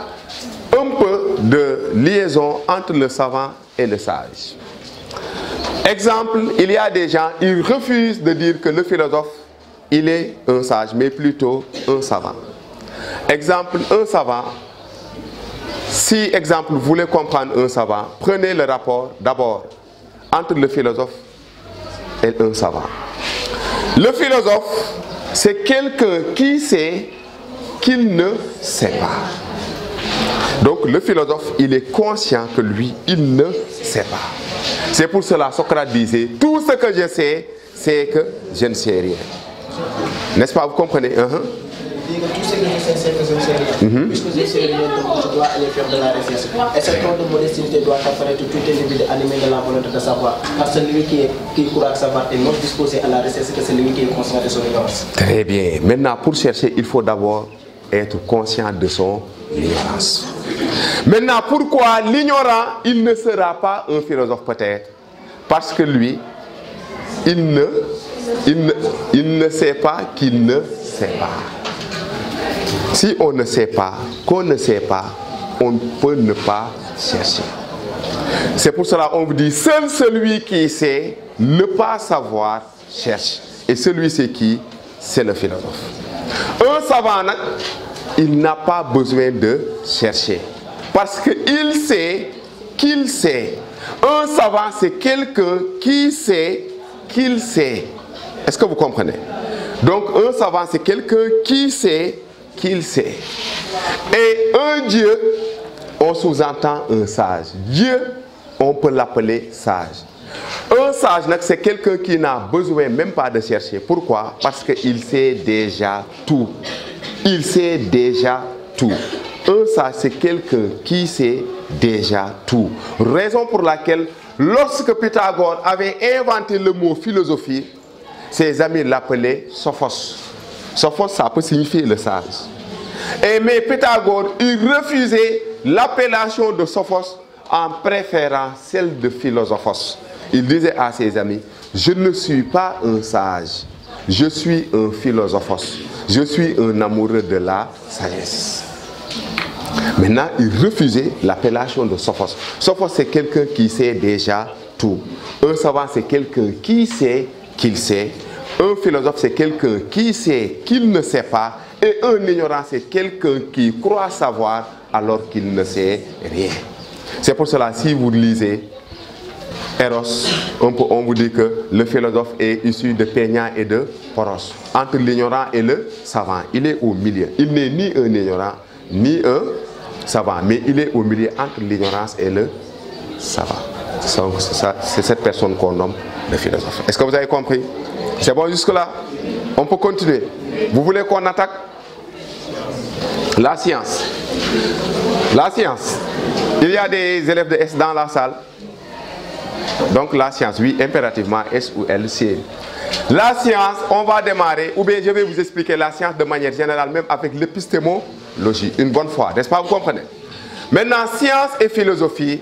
un peu de liaison entre le savant et le sage. Exemple, il y a des gens, ils refusent de dire que le philosophe, il est un sage, mais plutôt un savant. Exemple, un savant, si, exemple, vous voulez comprendre un savant, prenez le rapport d'abord entre le philosophe et un savant. Le philosophe, c'est quelqu'un qui sait qu'il ne sait pas. Donc le philosophe, il est conscient que lui, il ne sait pas. C'est pour cela que Socrate disait, tout ce que je sais, c'est que je ne sais rien. N'est-ce pas? Vous comprenez? Tout ce que je sais, c'est que je ne sais rien. Puisque je ne sais rien, donc je dois aller faire de la recherche. Et ce ton de modestie doit apparaître tout individu animé de la volonté de savoir. Parce que celui qui croit savoir est non disposé à la recherche que celui qui est conscient de son ignorance. Très bien. Maintenant, pour chercher, il faut d'abord être conscient de son ignorance. Maintenant, pourquoi l'ignorant, il ne sera pas un philosophe peut-être? Parce que lui, il ne sait pas qu'il ne sait pas. Si on ne sait pas, qu'on ne sait pas, on peut ne pas chercher. C'est pour cela qu'on vous dit, seul celui qui sait ne pas savoir cherche. Et celui c'est qui? C'est le philosophe. Un savant, il n'a pas besoin de chercher. Parce qu'il sait qu'il sait. Un savant, c'est quelqu'un qui sait qu'il sait. Est-ce que vous comprenez? Donc, un savant, c'est quelqu'un qui sait qu'il sait. Et un Dieu, on sous-entend un sage. Dieu, on peut l'appeler sage. Un sage, c'est quelqu'un qui n'a besoin même pas de chercher. Pourquoi? Parce qu'il sait déjà tout. Il sait déjà tout. Un sage, c'est quelqu'un qui sait déjà tout. Raison pour laquelle, lorsque Pythagore avait inventé le mot philosophie, ses amis l'appelaient Sophos. Sophos, ça peut signifier le sage. Mais Pythagore, il refusait l'appellation de Sophos en préférant celle de Philosophos. Il disait à ses amis, je ne suis pas un sage, je suis un philosophos. Je suis un amoureux de la sagesse. Maintenant, il refusait l'appellation de Sophos. Sophos, c'est quelqu'un qui sait déjà tout. Un savant, c'est quelqu'un qui sait qu'il sait. Un philosophe, c'est quelqu'un qui sait qu'il ne sait pas. Et un ignorant, c'est quelqu'un qui croit savoir alors qu'il ne sait rien. C'est pour cela, si vous lisez Eros, on vous dit que le philosophe est issu de Pénia et de Poros. Entre l'ignorant et le savant, il est au milieu. Il n'est ni un ignorant, ni un savant, mais il est au milieu entre l'ignorance et le savant. C'est cette personne qu'on nomme le philosophe. Est-ce que vous avez compris? C'est bon jusque-là? On peut continuer. Vous voulez qu'on attaque la science? La science. Il y a des élèves de S dans la salle. Donc la science, oui, impérativement S ou L, C. La science, on va démarrer, ou bien je vais vous expliquer la science de manière générale, même avec l'épistémologie, une bonne fois, n'est-ce pas, vous comprenez? Maintenant, science et philosophie.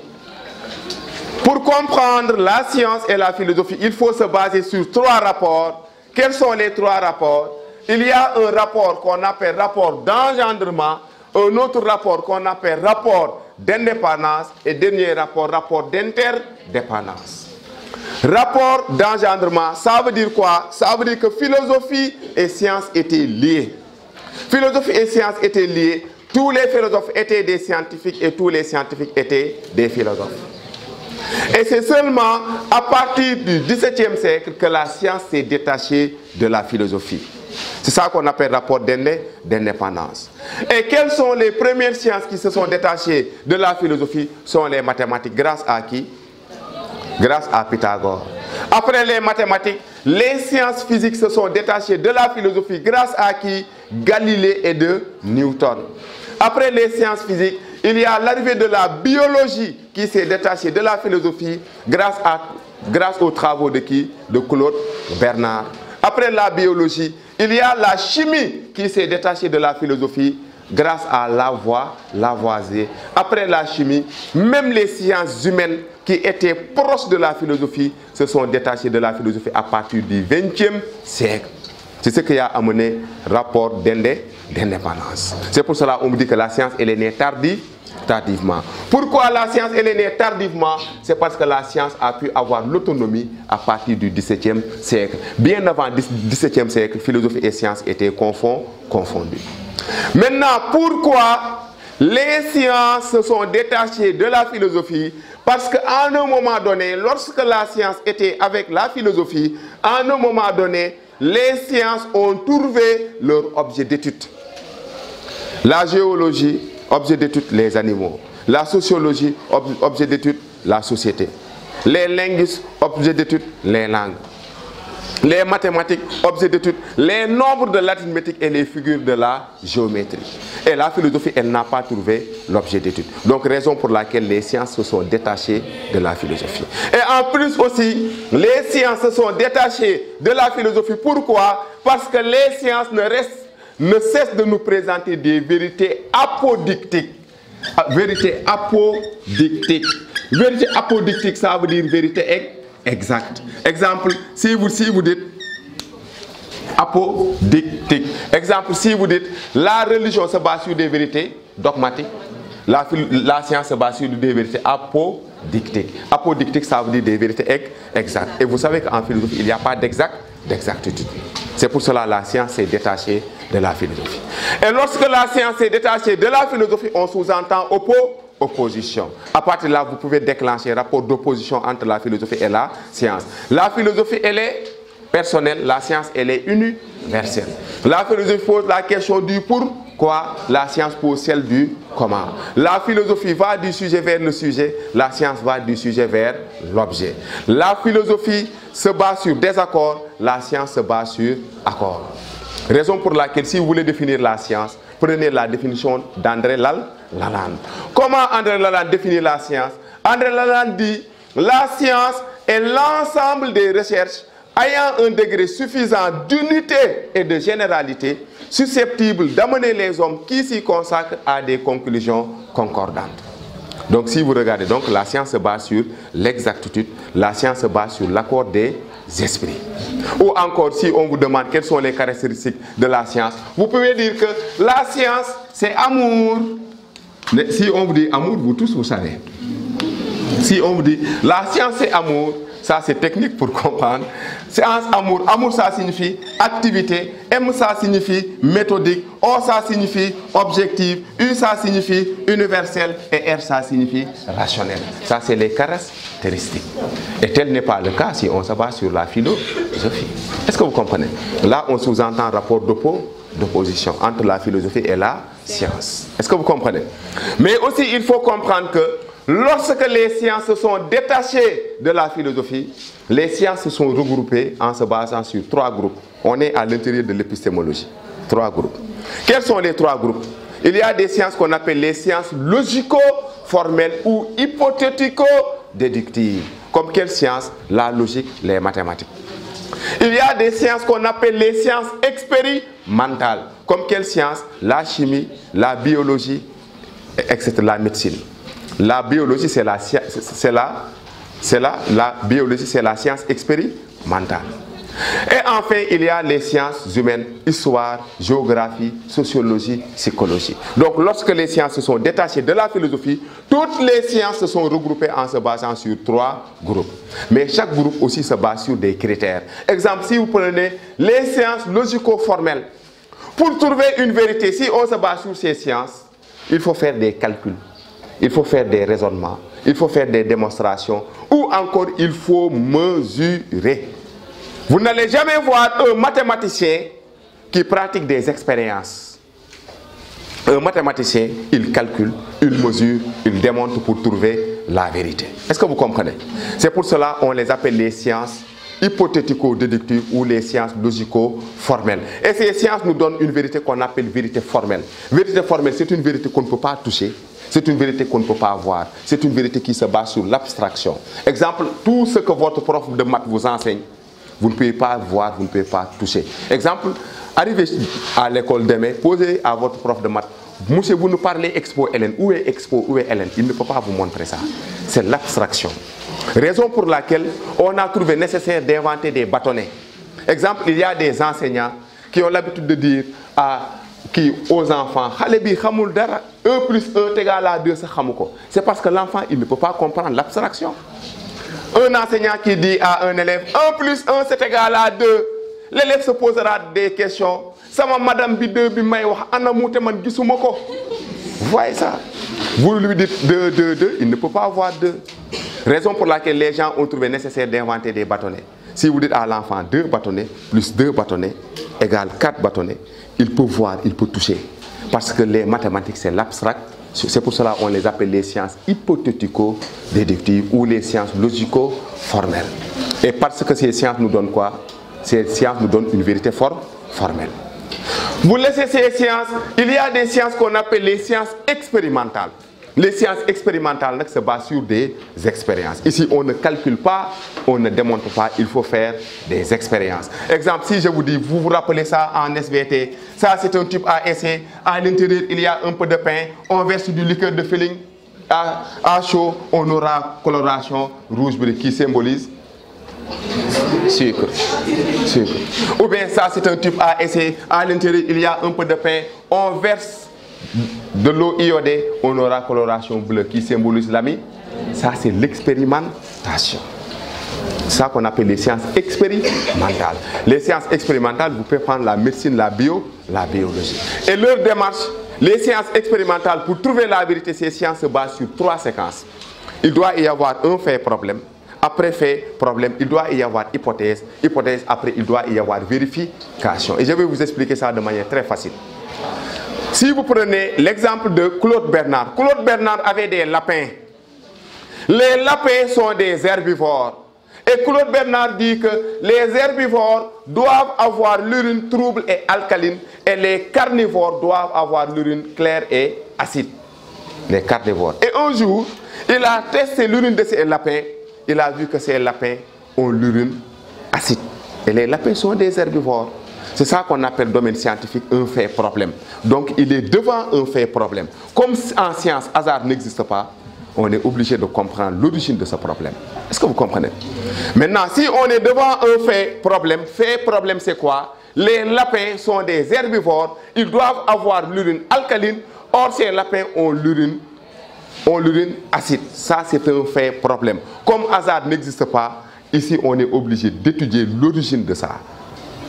Pour comprendre la science et la philosophie, il faut se baser sur 3 rapports. Quels sont les 3 rapports? Il y a un rapport qu'on appelle rapport d'engendrement, un autre rapport qu'on appelle rapport d'indépendance et dernier rapport, rapport d'interdépendance. Rapport d'engendrement, ça veut dire quoi? Ça veut dire que philosophie et science étaient liées. Philosophie et science étaient liées. Tous les philosophes étaient des scientifiques et tous les scientifiques étaient des philosophes. Et c'est seulement à partir du XVIIe siècle que la science s'est détachée de la philosophie. C'est ça qu'on appelle rapport d'indépendance. Et quelles sont les premières sciences qui se sont détachées de la philosophie? Sont les mathématiques. Grâce à qui? Grâce à Pythagore. Après les mathématiques, les sciences physiques se sont détachées de la philosophie. Grâce à qui? Galilée et de Newton. Après les sciences physiques, il y a l'arrivée de la biologie qui s'est détachée de la philosophie grâce aux travaux de qui? De Claude Bernard. Après la biologie, il y a la chimie qui s'est détachée de la philosophie grâce à Lavoisier. Après la chimie, même les sciences humaines qui étaient proches de la philosophie se sont détachées de la philosophie à partir du XXe siècle. C'est ce qui a amené rapport d'indépendance. C'est pour cela qu'on me dit que la science elle est née tardivement. Pourquoi la science elle est née tardivement? C'est parce que la science a pu avoir l'autonomie à partir du XVIIe siècle. Bien avant le XVIIe siècle, philosophie et science étaient confondues. Maintenant, pourquoi les sciences se sont détachées de la philosophie? Parce qu'à un moment donné, lorsque la science était avec la philosophie, à un moment donné, les sciences ont trouvé leur objet d'étude. La géologie, objet d'étude, les animaux. La sociologie, objet d'étude, la société. Les linguistes, objet d'étude, les langues. Les mathématiques, objet d'étude, les nombres de l'arithmétique et les figures de la géométrie. Et la philosophie, elle n'a pas trouvé l'objet d'étude. Donc, raison pour laquelle les sciences se sont détachées de la philosophie. Et en plus aussi, les sciences se sont détachées de la philosophie. Pourquoi? Parce que les sciences ne cessent de nous présenter des vérités apodictiques. Vérité apodictique. Vérité apodictique, ça veut dire vérité exacte. Exemple, si vous dites apodictique. Exemple, si vous dites la religion se base sur des vérités dogmatiques, la science se base sur des vérités apodictiques. Apodictique, ça veut dire des vérités exactes. Et vous savez qu'en philosophie, il n'y a pas d'exactitude. C'est pour cela que la science s'est détachée de la philosophie. Et lorsque la science s'est détachée de la philosophie, on sous-entend opposition. À partir de là, vous pouvez déclencher un rapport d'opposition entre la philosophie et la science. La philosophie, elle est personnelle, la science, elle est universelle. La philosophie pose la question du pourquoi, la science pose celle du comment. La philosophie va du sujet vers le sujet, la science va du sujet vers l'objet. La philosophie se base sur désaccord, la science se base sur accord. Raison pour laquelle, si vous voulez définir la science, prenez la définition d'André Lalande. Comment André Lalande définit la science? André Lalande dit la science est l'ensemble des recherches ayant un degré suffisant d'unité et de généralité susceptible d'amener les hommes qui s'y consacrent à des conclusions concordantes. Donc si vous regardez, donc, la science se base sur l'exactitude, la science se base sur l'accord des esprits. Ou encore, si on vous demande quelles sont les caractéristiques de la science, vous pouvez dire que la science, c'est amour. Mais si on vous dit amour, vous tous, vous savez. Si on vous dit la science, c'est amour, ça c'est technique pour comprendre. Science, amour. Amour, ça signifie activité. M, ça signifie méthodique. O, ça signifie objectif. U, ça signifie universel. Et R, ça signifie rationnel. Ça, c'est les caractéristiques. Et tel n'est pas le cas si on se base sur la philosophie. Est-ce que vous comprenez? Là, on sous-entend un rapport d'opposition entre la philosophie et la science. Est-ce que vous comprenez? Mais aussi, il faut comprendre que lorsque les sciences se sont détachées de la philosophie, les sciences se sont regroupées en se basant sur 3 groupes. On est à l'intérieur de l'épistémologie. 3 groupes. Quels sont les 3 groupes? Il y a des sciences qu'on appelle les sciences logico-formelles ou hypothético-déductives. Comme quelles sciences? La logique, les mathématiques. Il y a des sciences qu'on appelle les sciences expérimentales. Comme quelles sciences? La chimie, la biologie, etc. La médecine. La biologie, c'est la biologie, c'est la science expérimentale. Et enfin, il y a les sciences humaines, histoire, géographie, sociologie, psychologie. Donc, lorsque les sciences se sont détachées de la philosophie, toutes les sciences se sont regroupées en se basant sur 3 groupes. Mais chaque groupe aussi se base sur des critères. Exemple, si vous prenez les sciences logico-formelles, pour trouver une vérité, si on se base sur ces sciences, il faut faire des calculs. Il faut faire des raisonnements, il faut faire des démonstrations, ou encore il faut mesurer. Vous n'allez jamais voir un mathématicien qui pratique des expériences. Un mathématicien, il calcule, il mesure, il démontre pour trouver la vérité. Est-ce que vous comprenez? C'est pour cela qu'on les appelle les sciences hypothético-déductives ou les sciences logico-formelles. Et ces sciences nous donnent une vérité qu'on appelle vérité formelle. Vérité formelle, c'est une vérité qu'on ne peut pas toucher. C'est une vérité qu'on ne peut pas voir. C'est une vérité qui se base sur l'abstraction. Exemple, tout ce que votre prof de maths vous enseigne, vous ne pouvez pas voir, vous ne pouvez pas toucher. Exemple, arrivez à l'école demain, posez à votre prof de maths, monsieur, vous nous parlez Expo Hélène. Où est Expo? Où est Hélène? Il ne peut pas vous montrer ça. C'est l'abstraction. Raison pour laquelle on a trouvé nécessaire d'inventer des bâtonnets. Exemple, il y a des enseignants qui ont l'habitude de dire aux enfants, 1 plus 1 égale à 2, c'est parce que l'enfant, il ne peut pas comprendre l'abstraction. Un enseignant qui dit à un élève, 1 plus 1 c'est égal à 2, l'élève se posera des questions. Sama madame bi 2 bi may wax ana mouté man gisumako. Vous voyez ça? Vous lui dites 2, 2, 2, il ne peut pas avoir 2. Raison pour laquelle les gens ont trouvé nécessaire d'inventer des bâtonnets. Si vous dites à l'enfant 2 bâtonnets plus 2 bâtonnets égale 4 bâtonnets, il peut voir, il peut toucher. Parce que les mathématiques, c'est l'abstract. C'est pour cela qu'on les appelle les sciences hypothético-déductives ou les sciences logico-formelles. Et parce que ces sciences nous donnent quoi? Ces sciences nous donnent une vérité formelle. Vous laissez ces sciences, il y a des sciences qu'on appelle les sciences expérimentales. Les sciences expérimentales se basent sur des expériences. Ici, on ne calcule pas, on ne démontre pas, il faut faire des expériences. Exemple, si je vous dis, vous vous rappelez ça en SVT, ça c'est un tube à essai, à l'intérieur il y a un peu de pain, on verse du liqueur de filling, à chaud, on aura coloration rouge bleu qui symbolise sucre. Ou bien ça c'est un tube à essai, à l'intérieur il y a un peu de pain, on verse de l'eau iodée, on aura coloration bleue qui symbolise l'ami. Ça c'est l'expérimentation. C'est ça qu'on appelle les sciences expérimentales. Les sciences expérimentales, vous pouvez prendre la médecine, la biologie. Et leur démarche, les sciences expérimentales, pour trouver la vérité, ces sciences se basent sur 3 séquences. Il doit y avoir un fait problème. Après fait problème, il doit y avoir hypothèse. Hypothèse, après il doit y avoir vérification. Et je vais vous expliquer ça de manière très facile. Si vous prenez l'exemple de Claude Bernard. Claude Bernard avait des lapins. Les lapins sont des herbivores. Et Claude Bernard dit que les herbivores doivent avoir l'urine trouble et alcaline et les carnivores doivent avoir l'urine claire et acide. Les carnivores. Et un jour, il a testé l'urine de ces lapins. Il a vu que ces lapins ont l'urine acide. Et les lapins sont des herbivores. C'est ça qu'on appelle domaine scientifique un fait problème. Donc il est devant un fait problème. Comme en science, hasard n'existe pas, on est obligé de comprendre l'origine de ce problème. Est-ce que vous comprenez? Maintenant, si on est devant un fait problème c'est quoi? Les lapins sont des herbivores, ils doivent avoir l'urine alcaline, or ces lapins ont l'urine acide. Ça, c'est un fait problème. Comme hasard n'existe pas, ici, on est obligé d'étudier l'origine de ça.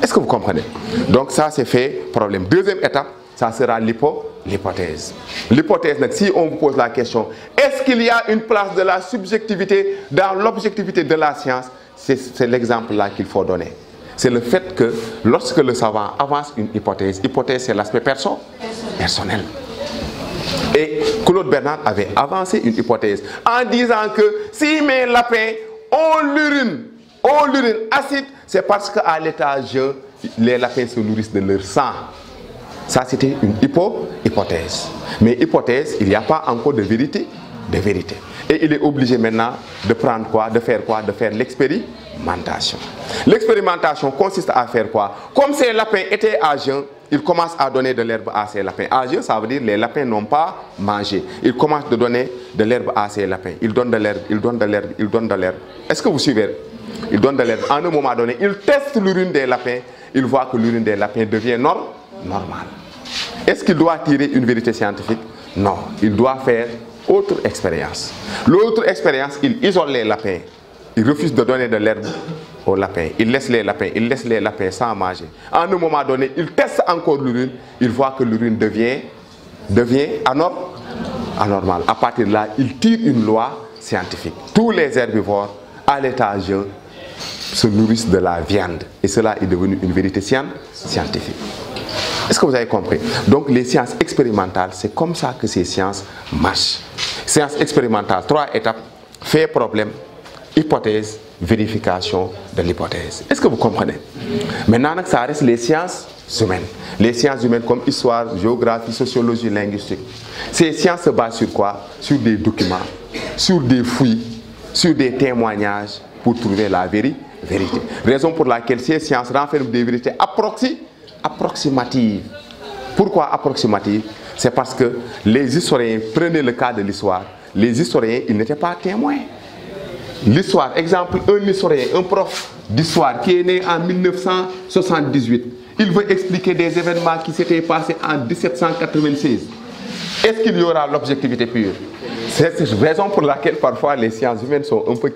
Est-ce que vous comprenez? Donc ça, c'est fait problème. Deuxième étape, ça sera l'hypothèse. L'hypothèse, si on vous pose la question, est-ce qu'il y a une place de la subjectivité dans l'objectivité de la science? C'est l'exemple là qu'il faut donner. C'est le fait que lorsque le savant avance une hypothèse, c'est l'aspect personnel. Et Claude Bernard avait avancé une hypothèse en disant que si mes lapins ont l'urine acide, c'est parce qu'à l'état jeune, les lapins se nourrissent de leur sang. Ça, c'était une hypothèse. Mais hypothèse, il n'y a pas encore de vérité. Et il est obligé maintenant de prendre quoi? De faire quoi? De faire l'expérimentation. L'expérimentation consiste à faire quoi? Comme ces lapins étaient à jeun, il commence à donner de l'herbe à ces lapins. À jeun, ça veut dire que les lapins n'ont pas mangé. Il commence à donner de l'herbe à ces lapins. Il donne de l'herbe. Est-ce que vous suivez? Il donne de l'herbe. À un moment donné, il teste l'urine des lapins. Il voit que l'urine des lapins devient normale. Est-ce qu'il doit tirer une vérité scientifique? Non. Il doit faire autre expérience. L'autre expérience, il isole les lapins. Il refuse de donner de l'herbe aux lapins. Il laisse les lapins sans manger. À un moment donné, il teste encore l'urine. Il voit que l'urine devient anormale. À partir de là, il tire une loi scientifique. Tous les herbivores, à l'état jeune, se nourrissent de la viande. Et cela est devenu une vérité scientifique. Est-ce que vous avez compris? Donc les sciences expérimentales, c'est comme ça que ces sciences marchent. Sciences expérimentales, 3 étapes: fait, problème, hypothèse, vérification de l'hypothèse. Est-ce que vous comprenez? Maintenant, ça reste les sciences humaines. Les sciences humaines comme histoire, géographie, sociologie, linguistique. Ces sciences se basent sur quoi? Sur des documents, sur des fouilles, sur des témoignages pour trouver la vérité. Raison pour laquelle ces sciences renferment des vérités approximatives. Pourquoi approximatives? C'est parce que les historiens, prenez le cas de l'histoire, les historiens, ils n'étaient pas témoins. L'histoire, exemple, un historien, un prof d'histoire qui est né en 1978, il veut expliquer des événements qui s'étaient passés en 1796. Est-ce qu'il y aura l'objectivité pure? C'est la raison pour laquelle parfois les sciences humaines sont un peu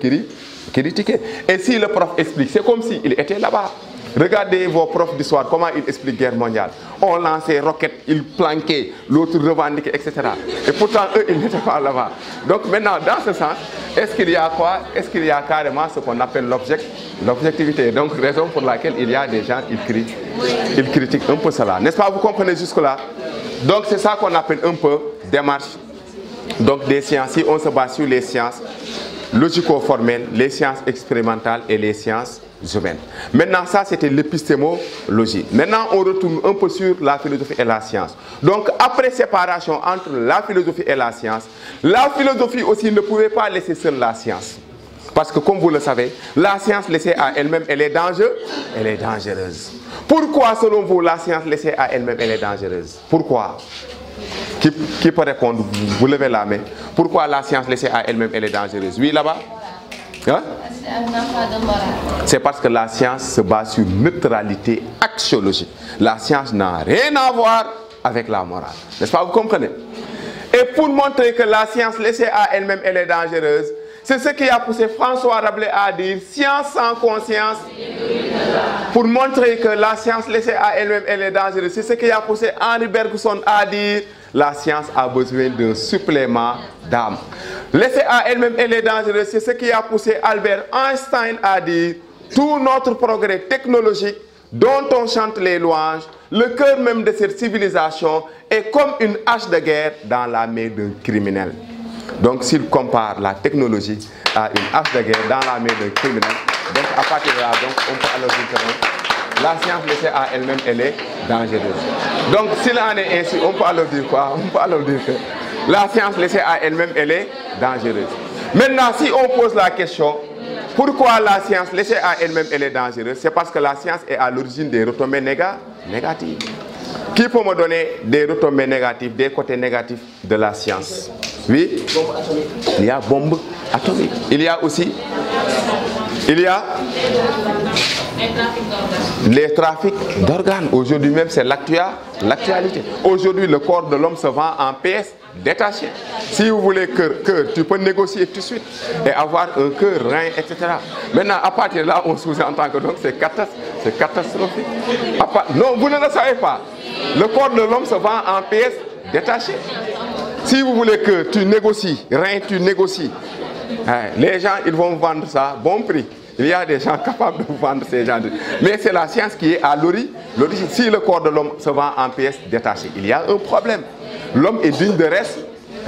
critiquées. Et si le prof explique, c'est comme s'il était là-bas. Regardez vos profs d'histoire, comment ils expliquent la guerre mondiale. On lançait roquettes, ils planquaient, l'autre revendiquait, etc. Et pourtant, eux, ils n'étaient pas là-bas. Donc maintenant, dans ce sens, est-ce qu'il y a quoi? Est-ce qu'il y a carrément ce qu'on appelle l'objectivité? Donc, raison pour laquelle il y a des gens, ils critiquent un peu cela. N'est-ce pas? Vous comprenez jusque-là? Donc, c'est ça qu'on appelle un peu démarche. Donc, des sciences, si on se base sur les sciences logico-formelles, les sciences expérimentales et les sciences humaines. Maintenant, ça, c'était l'épistémologie. Maintenant, on retourne un peu sur la philosophie et la science. Donc, après séparation entre la philosophie et la philosophie aussi ne pouvait pas laisser seule la science. Parce que, comme vous le savez, la science laissée à elle-même, elle est dangereuse. Pourquoi, selon vous, la science laissée à elle-même, elle est dangereuse? Pourquoi? Qui peut répondre? Vous levez la main. Pourquoi la science laissée à elle-même, elle est dangereuse? Oui, là-bas? Hein? C'est parce que la science se base sur neutralité axiologique. La science n'a rien à voir avec la morale. N'est-ce pas? Vous comprenez? Et pour montrer que la science laissée à elle-même, elle est dangereuse, c'est ce qui a poussé François Rabelais à dire « science sans conscience ». Pour montrer que la science laissée à elle-même, elle est dangereuse, c'est ce qui a poussé Henri Bergson à dire « la science a besoin d'un supplément d'âme ». Laissée à elle-même, elle est dangereuse, c'est ce qui a poussé Albert Einstein à dire « tout notre progrès technologique dont on chante les louanges, le cœur même de cette civilisation est comme une hache de guerre dans la main d'un criminel ». Donc, s'il compare la technologie à une hache de guerre dans la main d'un criminel, donc à partir de là, donc, on peut alors dire que la science laissée à elle-même, elle est dangereuse. Donc, s'il en est ainsi, on peut alors dire quoi? On peut alors dire que la science laissée à elle-même, elle est dangereuse. Maintenant, si on pose la question, pourquoi la science laissée à elle-même, elle est dangereuse? C'est parce que la science est à l'origine des retombées négatives. Qui peut me donner des retombées négatives, des côtés négatifs de la science? Oui? Bombe atomique. Il y a bombe atomique. Il y a aussi... Il y a... les trafics d'organes. Aujourd'hui même, c'est l'actualité. Aujourd'hui, le corps de l'homme se vend en pièces détachées. Si vous voulez cœur, tu peux négocier tout de suite et avoir un cœur, rein, etc. Maintenant, à partir de là, on sous-entend que donc c'est catastrophique. Non, vous ne le savez pas. Le corps de l'homme se vend en pièces détachées. Si vous voulez cœur, tu négocies, rein, tu négocies. Les gens, ils vont vendre ça bon prix. Il y a des gens capables de vendre ces gens. Mais c'est la science qui est à l'origine. Si le corps de l'homme se vend en pièces détachées, il y a un problème. L'homme est digne de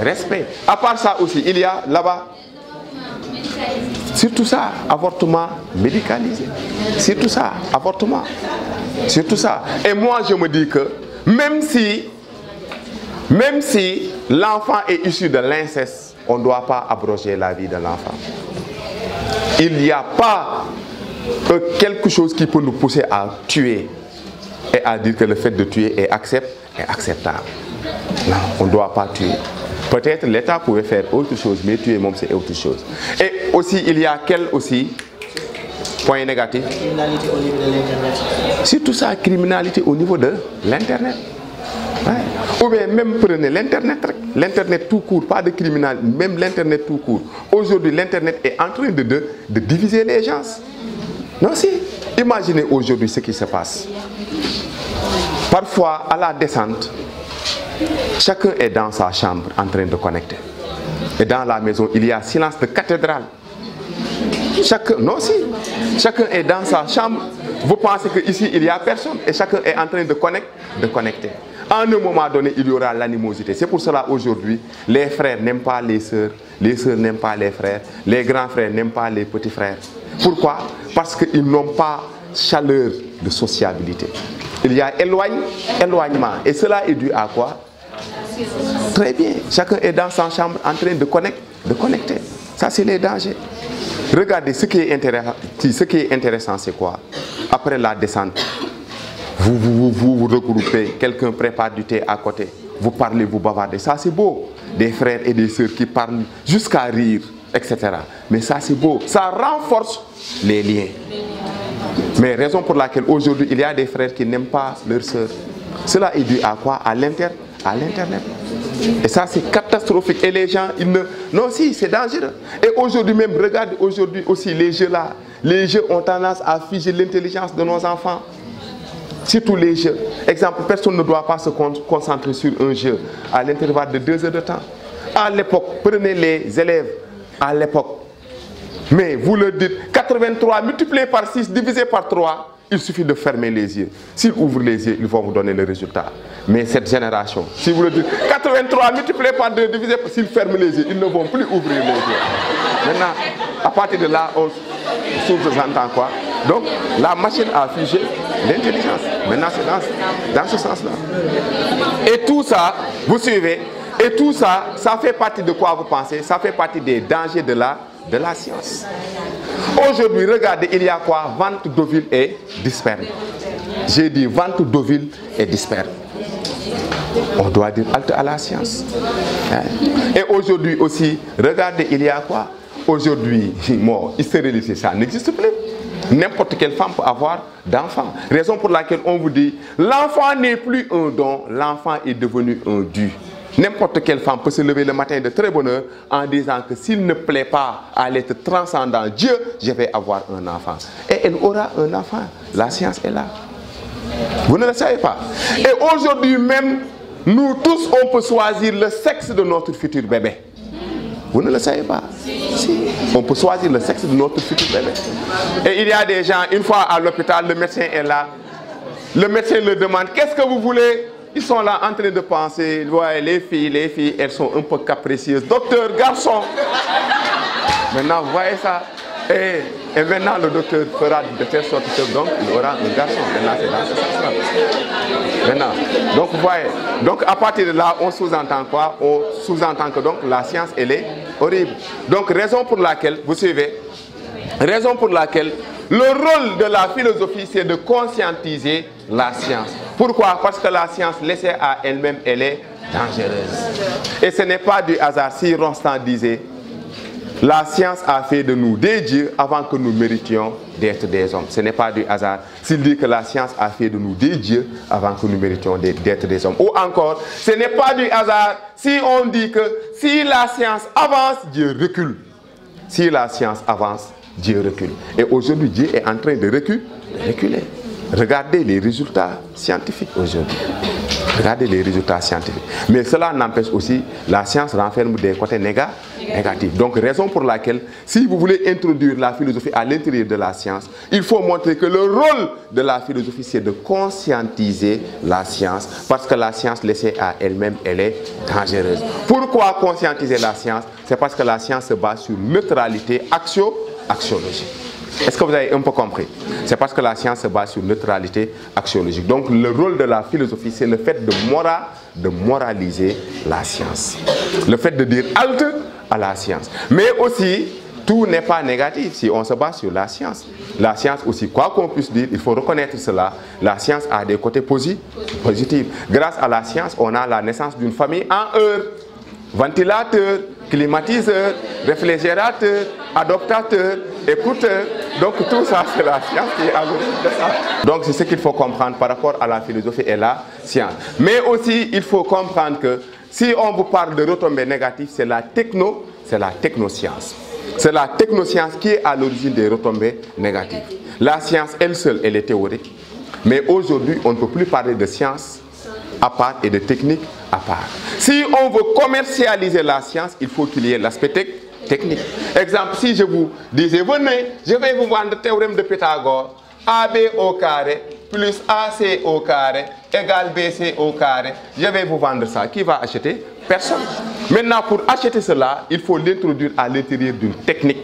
respect. À part ça aussi, il y a là-bas, surtout ça, avortement médicalisé. Surtout ça, avortement. Surtout ça. Et moi, je me dis que même si l'enfant est issu de l'inceste, on ne doit pas abroger la vie de l'enfant. Il n'y a pas quelque chose qui peut nous pousser à tuer et à dire que le fait de tuer est acceptable. Non, on ne doit pas tuer. Peut-être l'État pouvait faire autre chose, mais tuer même c'est autre chose. Et aussi, il y a quel aussi point négatif? Criminalité au niveau de l'Internet. C'est tout ça, criminalité au niveau de l'Internet. Ouais. Ou bien même prenez l'Internet. L'Internet tout court, pas de criminalité, même l'Internet tout court. Aujourd'hui, l'Internet est en train de diviser les gens. Non, si. Imaginez aujourd'hui ce qui se passe. Parfois, à la descente, chacun est dans sa chambre en train de connecter. Et dans la maison, il y a silence de cathédrale. Chacun est dans sa chambre. Vous pensez qu'ici, il n'y a personne. Et chacun est en train de connecter. À un moment donné, il y aura l'animosité. C'est pour cela aujourd'hui, les frères n'aiment pas les sœurs n'aiment pas les frères, les grands frères n'aiment pas les petits frères. Pourquoi? Parce qu'ils n'ont pas chaleur de sociabilité. Il y a éloignement. Et cela est dû à quoi? Très bien. Chacun est dans sa chambre en train de connecter. Ça, c'est les dangers. Regardez, ce qui est intéressant, c'est quoi? Après la descente, vous regroupez, quelqu'un prépare du thé à côté, vous parlez, vous bavardez. Ça, c'est beau. Des frères et des sœurs qui parlent jusqu'à rire, etc. Mais ça, c'est beau. Ça renforce les liens. Mais raison pour laquelle aujourd'hui, il y a des frères qui n'aiment pas leurs sœurs. Cela est dû à quoi? À l'Internet. Et ça, c'est catastrophique. Et les gens, non, si, c'est dangereux. Et aujourd'hui même, regardez, aujourd'hui aussi, les jeux là. Les jeux ont tendance à figer l'intelligence de nos enfants. Surtout les jeux. Exemple, personne ne doit pas se concentrer sur un jeu à l'intervalle de 2 heures de temps. À l'époque, prenez les élèves à l'époque. Mais vous leur dites 83 multiplié par 6 divisé par 3. Il suffit de fermer les yeux. S'ils ouvrent les yeux, ils vont vous donner le résultat. Mais cette génération, si vous le dites 83 multiplié par 2 divisé par... S'ils ferment les yeux, ils ne vont plus ouvrir les yeux. Maintenant, à partir de là, on sous-entend quoi? Donc, la machine a figé l'intelligence. Maintenant, c'est dans ce sens-là. Et tout ça, vous suivez, et tout ça, ça fait partie de quoi vous pensez? Ça fait partie des dangers de la science. Aujourd'hui, regardez, il y a quoi? Vente d'ovules et d'sperme. J'ai dit vente d'ovules et d'sperme. On doit dire halte à la science. Et aujourd'hui aussi, regardez, il y a quoi? Aujourd'hui, stérilité, ça n'existe plus. N'importe quelle femme peut avoir d'enfants. Raison pour laquelle on vous dit, l'enfant n'est plus un don, l'enfant est devenu un dû. N'importe quelle femme peut se lever le matin de très bonne heure en disant que s'il ne plaît pas à l'être transcendant Dieu, je vais avoir un enfant. Et elle aura un enfant. La science est là. Vous ne le savez pas. Et aujourd'hui même, nous tous, on peut choisir le sexe de notre futur bébé. Vous ne le savez pas? Si. On peut choisir le sexe de notre futur bébé. Et il y a des gens, une fois à l'hôpital, le médecin est là. Le médecin leur demande, qu'est-ce que vous voulez? Ils sont là en train de penser, ouais, les filles, elles sont un peu capricieuses. Docteur, garçon. Maintenant, vous voyez ça. Et maintenant, le docteur fera de telle sorte que donc, il aura un garçon. Maintenant, c'est dans ce sens-là. Maintenant, donc, vous voyez. Donc, à partir de là, on sous-entend quoi? On sous-entend que donc, la science, elle est horrible. Donc, raison pour laquelle, vous suivez, raison pour laquelle le rôle de la philosophie, c'est de conscientiser la science. Pourquoi? Parce que la science laissée à elle-même, elle est dangereuse. Et ce n'est pas du hasard si Rostand disait la science a fait de nous des dieux avant que nous méritions d'être des hommes. Ce n'est pas du hasard s'il dit que la science a fait de nous des dieux avant que nous méritions d'être des hommes. Ou encore, ce n'est pas du hasard si on dit que si la science avance, Dieu recule. Si la science avance, Dieu recule. Et aujourd'hui, Dieu est en train de reculer. Regardez les résultats scientifiques aujourd'hui. Regardez les résultats scientifiques. Mais cela n'empêche aussi, la science renferme des côtés négatifs. Donc, raison pour laquelle, si vous voulez introduire la philosophie à l'intérieur de la science, il faut montrer que le rôle de la philosophie, c'est de conscientiser la science. Parce que la science laissée à elle-même, elle est dangereuse. Pourquoi conscientiser la science? C'est parce que la science se base sur neutralité axiologique. Est-ce que vous avez un peu compris? C'est parce que la science se base sur neutralité axiologique. Donc le rôle de la philosophie, c'est le fait de moraliser la science. Le fait de dire halte à la science. Mais aussi, tout n'est pas négatif si on se base sur la science. La science aussi, quoi qu'on puisse dire, il faut reconnaître cela. La science a des côtés positifs. Grâce à la science, on a la naissance d'une famille en heure. Ventilateur, climatiseur, réfrigérateur, adaptateur, écouteur. Donc tout ça, c'est la science qui est à l'origine de ça. Donc c'est ce qu'il faut comprendre par rapport à la philosophie et la science. Mais aussi, il faut comprendre que si on vous parle de retombées négatives, c'est la technoscience. C'est la technoscience qui est à l'origine des retombées négatives. La science, elle seule, elle est théorique. Mais aujourd'hui, on ne peut plus parler de science à part et de technique à part. Si on veut commercialiser la science, il faut qu'il y ait l'aspect technique. Exemple, si je vous disais, venez, je vais vous vendre le théorème de Pythagore, AB au carré plus AC au carré égale BC au carré. Je vais vous vendre ça. Qui va acheter? Personne. Maintenant, pour acheter cela, il faut l'introduire à l'intérieur d'une technique.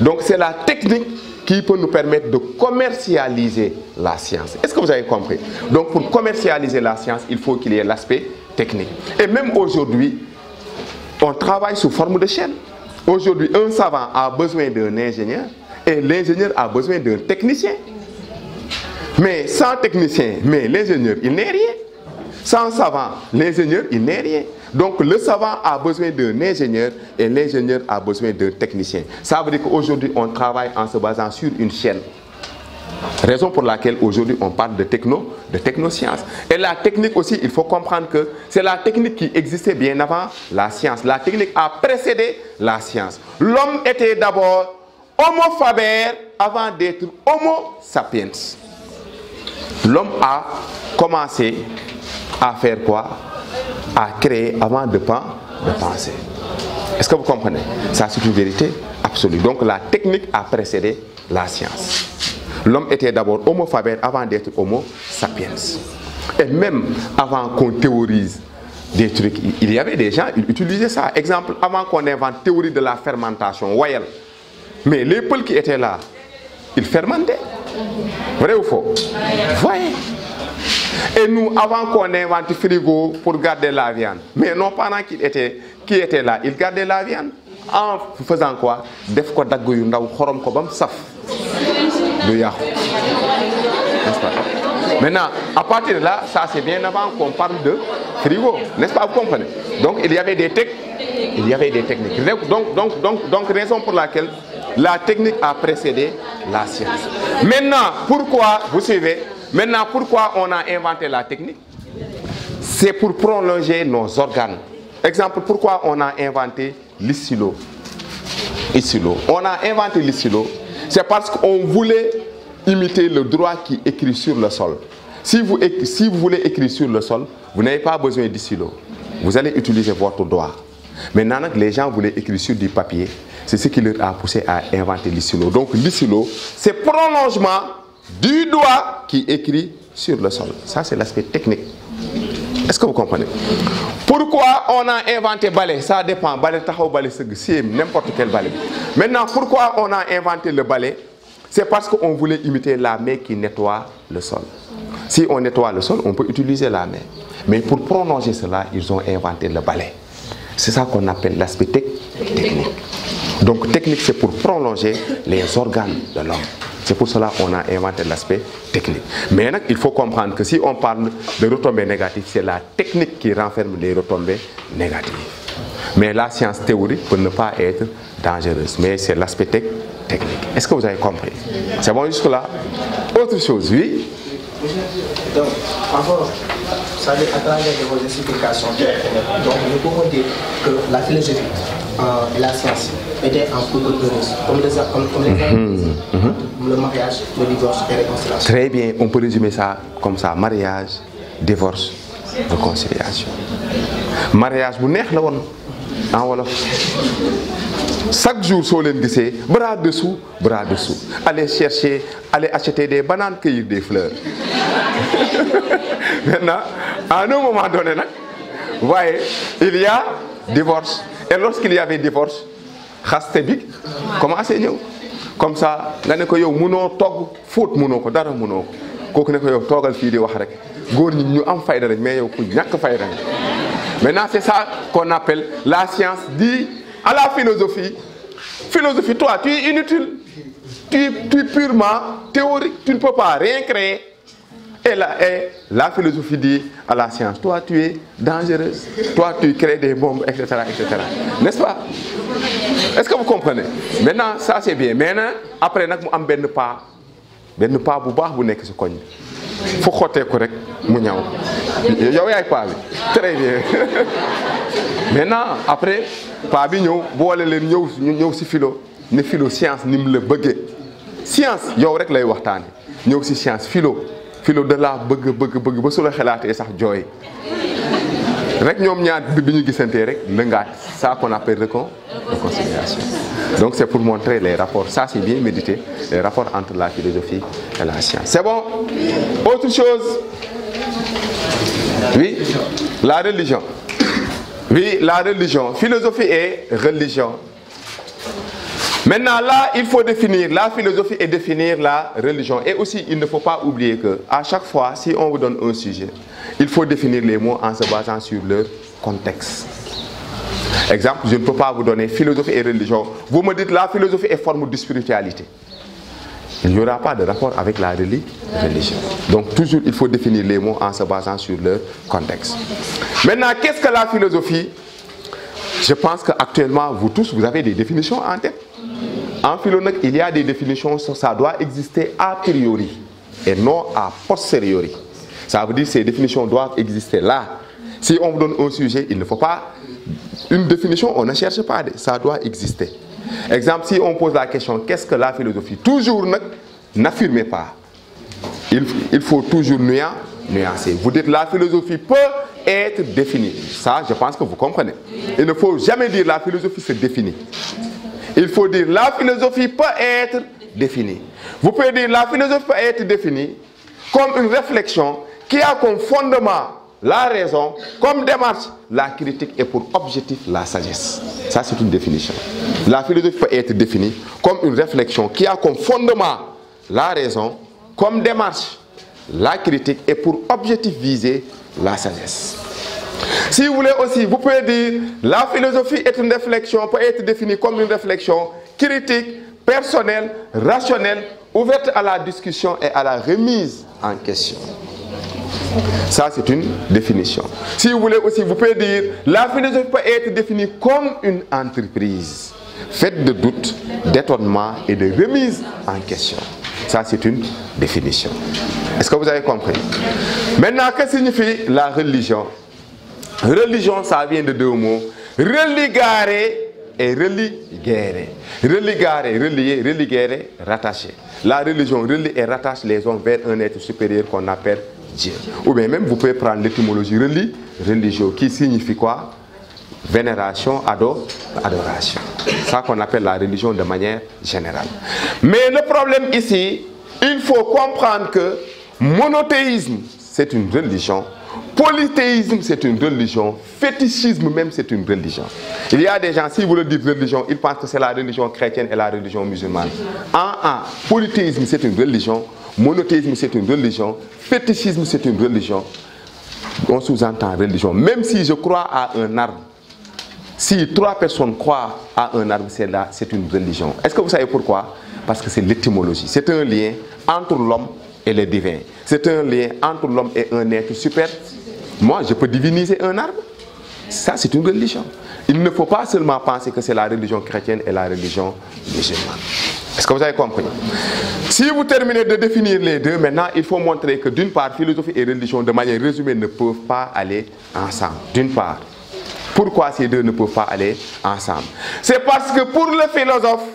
Donc, c'est la technique qui peut nous permettre de commercialiser la science. Est-ce que vous avez compris? Donc, pour commercialiser la science, il faut qu'il y ait l'aspect technique. Et même aujourd'hui, on travaille sous forme de chaîne. Aujourd'hui, un savant a besoin d'un ingénieur et l'ingénieur a besoin d'un technicien. Mais sans technicien, mais l'ingénieur, il n'est rien. Sans savant, l'ingénieur, il n'est rien. Donc le savant a besoin d'un ingénieur et l'ingénieur a besoin d'un technicien. Ça veut dire qu'aujourd'hui, on travaille en se basant sur une chaîne. Raison pour laquelle aujourd'hui, on parle de technoscience. Et la technique aussi, il faut comprendre que c'est la technique qui existait bien avant la science. La technique a précédé la science. L'homme était d'abord Homo faber avant d'être Homo sapiens. L'homme a commencé à faire quoi? À créer avant de penser. Est-ce que vous comprenez? Ça, c'est une vérité absolue. Donc la technique a précédé la science. L'homme était d'abord Homo faber avant d'être Homo sapiens. Et même avant qu'on théorise des trucs, il y avait des gens qui utilisaient ça. Exemple, avant qu'on invente la théorie de la fermentation, Wayel. Mais les peuples qui étaient là, ils fermentaient. Vrai ou faux? Voyez. Et nous, avant qu'on invente le frigo pour garder la viande, mais non pendant qui était là, ils gardaient la viande. En faisant quoi? Def ko dagg yu ndaw xorom ko bam saf. Du yàqu. N'est-ce pas? Maintenant, à partir de là, ça c'est bien avant qu'on parle de frigo. N'est-ce pas? Vous comprenez? Donc il y avait des techniques. Donc raison pour laquelle la technique a précédé la science. Maintenant, pourquoi, vous suivez? Maintenant, pourquoi on a inventé la technique? C'est pour prolonger nos organes. Exemple, pourquoi on a inventé l'stylo? On a inventé le stylo, c'est parce qu'on voulait imiter le droit qui écrit sur le sol. Si vous voulez écrire sur le sol, vous n'avez pas besoin du stylo. Vous allez utiliser votre doigt. Maintenant, les gens voulaient écrire sur du papier. C'est ce qui leur a poussé à inventer le stylo. Donc, le stylo, c'est prolongement du doigt qui écrit sur le sol. Ça, c'est l'aspect technique. Est-ce que vous comprenez? Pourquoi on a inventé balai? Ça dépend. Balai, balai, c'est n'importe quel balai. Maintenant, pourquoi on a inventé le balai? C'est parce qu'on voulait imiter la main qui nettoie le sol. Si on nettoie le sol, on peut utiliser la main. Mais pour prolonger cela, ils ont inventé le balai. C'est ça qu'on appelle l'aspect technique. Donc, technique, c'est pour prolonger les organes de l'homme. C'est pour cela qu'on a inventé l'aspect technique. Mais il faut comprendre que si on parle de retombées négatives, c'est la technique qui renferme les retombées négatives. Mais la science théorique peut ne pas être dangereuse, mais c'est l'aspect technique. Est-ce que vous avez compris? C'est bon jusque-là? Autre chose, oui? Donc, encore, ça veut à travers vos explications, donc nous pouvons dire que la philosophie et la science étaient en couple heureuse, comme le mariage, le divorce et la réconciliation. Très bien, on peut résumer ça comme ça, mariage, divorce, réconciliation. Mariage, vous n'êtes pas là, en wolof. Chaque jour, sur les bras dessous, bras dessous. Allez chercher, allez acheter des bananes, cueillir des fleurs. Maintenant, à un moment donné, vous voyez, il y a divorce. Et lorsqu'il y avait divorce, Khastébi, comment c'est nous? Comme ça, vous avez dit que vous avez faute, vous avez dara muno ko ne ko yow togal fi di wax rek goor ñi ñu am fayda lañ mais yow ku ñak fayda. Maintenant c'est ça qu'on appelle la science dit à la philosophie. Philosophie, toi tu es inutile, tu es purement théorique, tu ne peux pas rien créer. Et la philosophie dit à la science, toi tu es dangereuse, toi tu crées des bombes, etc. etc. N'est-ce pas? Est-ce que vous comprenez? Maintenant ça c'est bien. Maintenant après nak mu am benn pas bu baax bu nekk ci koñ fu xoté ko rek mu ñaw yow yaay pas bi très bien. Maintenant après pas bi ñëw boole leen ñëw ci philo ne philo science nim la bëggé science yow rek lay waxtaane ñëw ci science philo de la bëgg ba su la xalaatee sax jooy rek ñoom ñaar bi ñu gisantee rek lëngaat ça qu'on appelle réconciliation. Donc c'est pour montrer les rapports, ça c'est bien médité, les rapports entre la philosophie et la science. C'est bon? Autre chose? Oui, la religion. Oui, la religion, philosophie et religion. Maintenant là, il faut définir la philosophie et définir la religion. Et aussi, il ne faut pas oublier que à chaque fois, si on vous donne un sujet, il faut définir les mots en se basant sur leur contexte. Exemple, je ne peux pas vous donner philosophie et religion. Vous me dites la philosophie est forme de spiritualité. Il n'y aura pas de rapport avec la religion. Donc toujours, il faut définir les mots en se basant sur leur contexte. Maintenant, qu'est-ce que la philosophie? Je pense qu'actuellement, vous tous, vous avez des définitions en tête. En philo, il y a des définitions, ça doit exister a priori et non a posteriori. Ça veut dire que ces définitions doivent exister là. Si on vous donne un sujet, il ne faut pas une définition, on ne cherche pas, ça doit exister. Exemple, si on pose la question, qu'est-ce que la philosophie? Toujours, n'affirmez pas. Il faut toujours nuancer. Vous dites la philosophie peut être définie. Ça, je pense que vous comprenez. Il ne faut jamais dire la philosophie se définit. Il faut dire la philosophie peut être définie. Vous pouvez dire la philosophie peut être définie comme une réflexion qui a comme fondement la raison, comme démarche la critique et pour objectif la sagesse. Ça c'est une définition. La philosophie peut être définie comme une réflexion qui a comme fondement la raison, comme démarche la critique et pour objectif viser la sagesse. Si vous voulez aussi, vous pouvez dire la philosophie est une réflexion, peut être définie comme une réflexion critique, personnelle, rationnelle, ouverte à la discussion et à la remise en question. Ça, c'est une définition. Si vous voulez aussi, vous pouvez dire la philosophie peut être définie comme une entreprise faite de doutes, d'étonnement et de remise en question. Ça, c'est une définition. Est-ce que vous avez compris? Maintenant, que signifie la religion? Religion, ça vient de deux mots. Religare et religere. Religare, relier, religere, rattacher. La religion relie et rattache les hommes vers un être supérieur qu'on appelle Dieu. Ou bien même, vous pouvez prendre l'étymologie religieux, qui signifie quoi? Vénération, adoration. C'est ça qu'on appelle la religion de manière générale. Mais le problème ici, il faut comprendre que monothéisme, c'est une religion. Polythéisme, c'est une religion. Fétichisme même, c'est une religion. Il y a des gens, si vous le dites religion, ils pensent que c'est la religion chrétienne et la religion musulmane. Polythéisme, c'est une religion. Monothéisme, c'est une religion. Fétichisme, c'est une religion. On sous-entend religion. Même si je crois à un arbre, si 3 personnes croient à un arbre, c'est une religion. Est-ce que vous savez pourquoi? Parce que c'est l'étymologie. C'est un lien entre l'homme et le divin. C'est un lien entre l'homme et un être super. Moi, je peux diviniser un arbre. Ça, c'est une religion. Il ne faut pas seulement penser que c'est la religion chrétienne et la religion musulmane. Est-ce que vous avez compris? Si vous terminez de définir les deux, maintenant, il faut montrer que d'une part, philosophie et religion, de manière résumée, ne peuvent pas aller ensemble. D'une part. Pourquoi ces deux ne peuvent pas aller ensemble? C'est parce que pour le philosophe,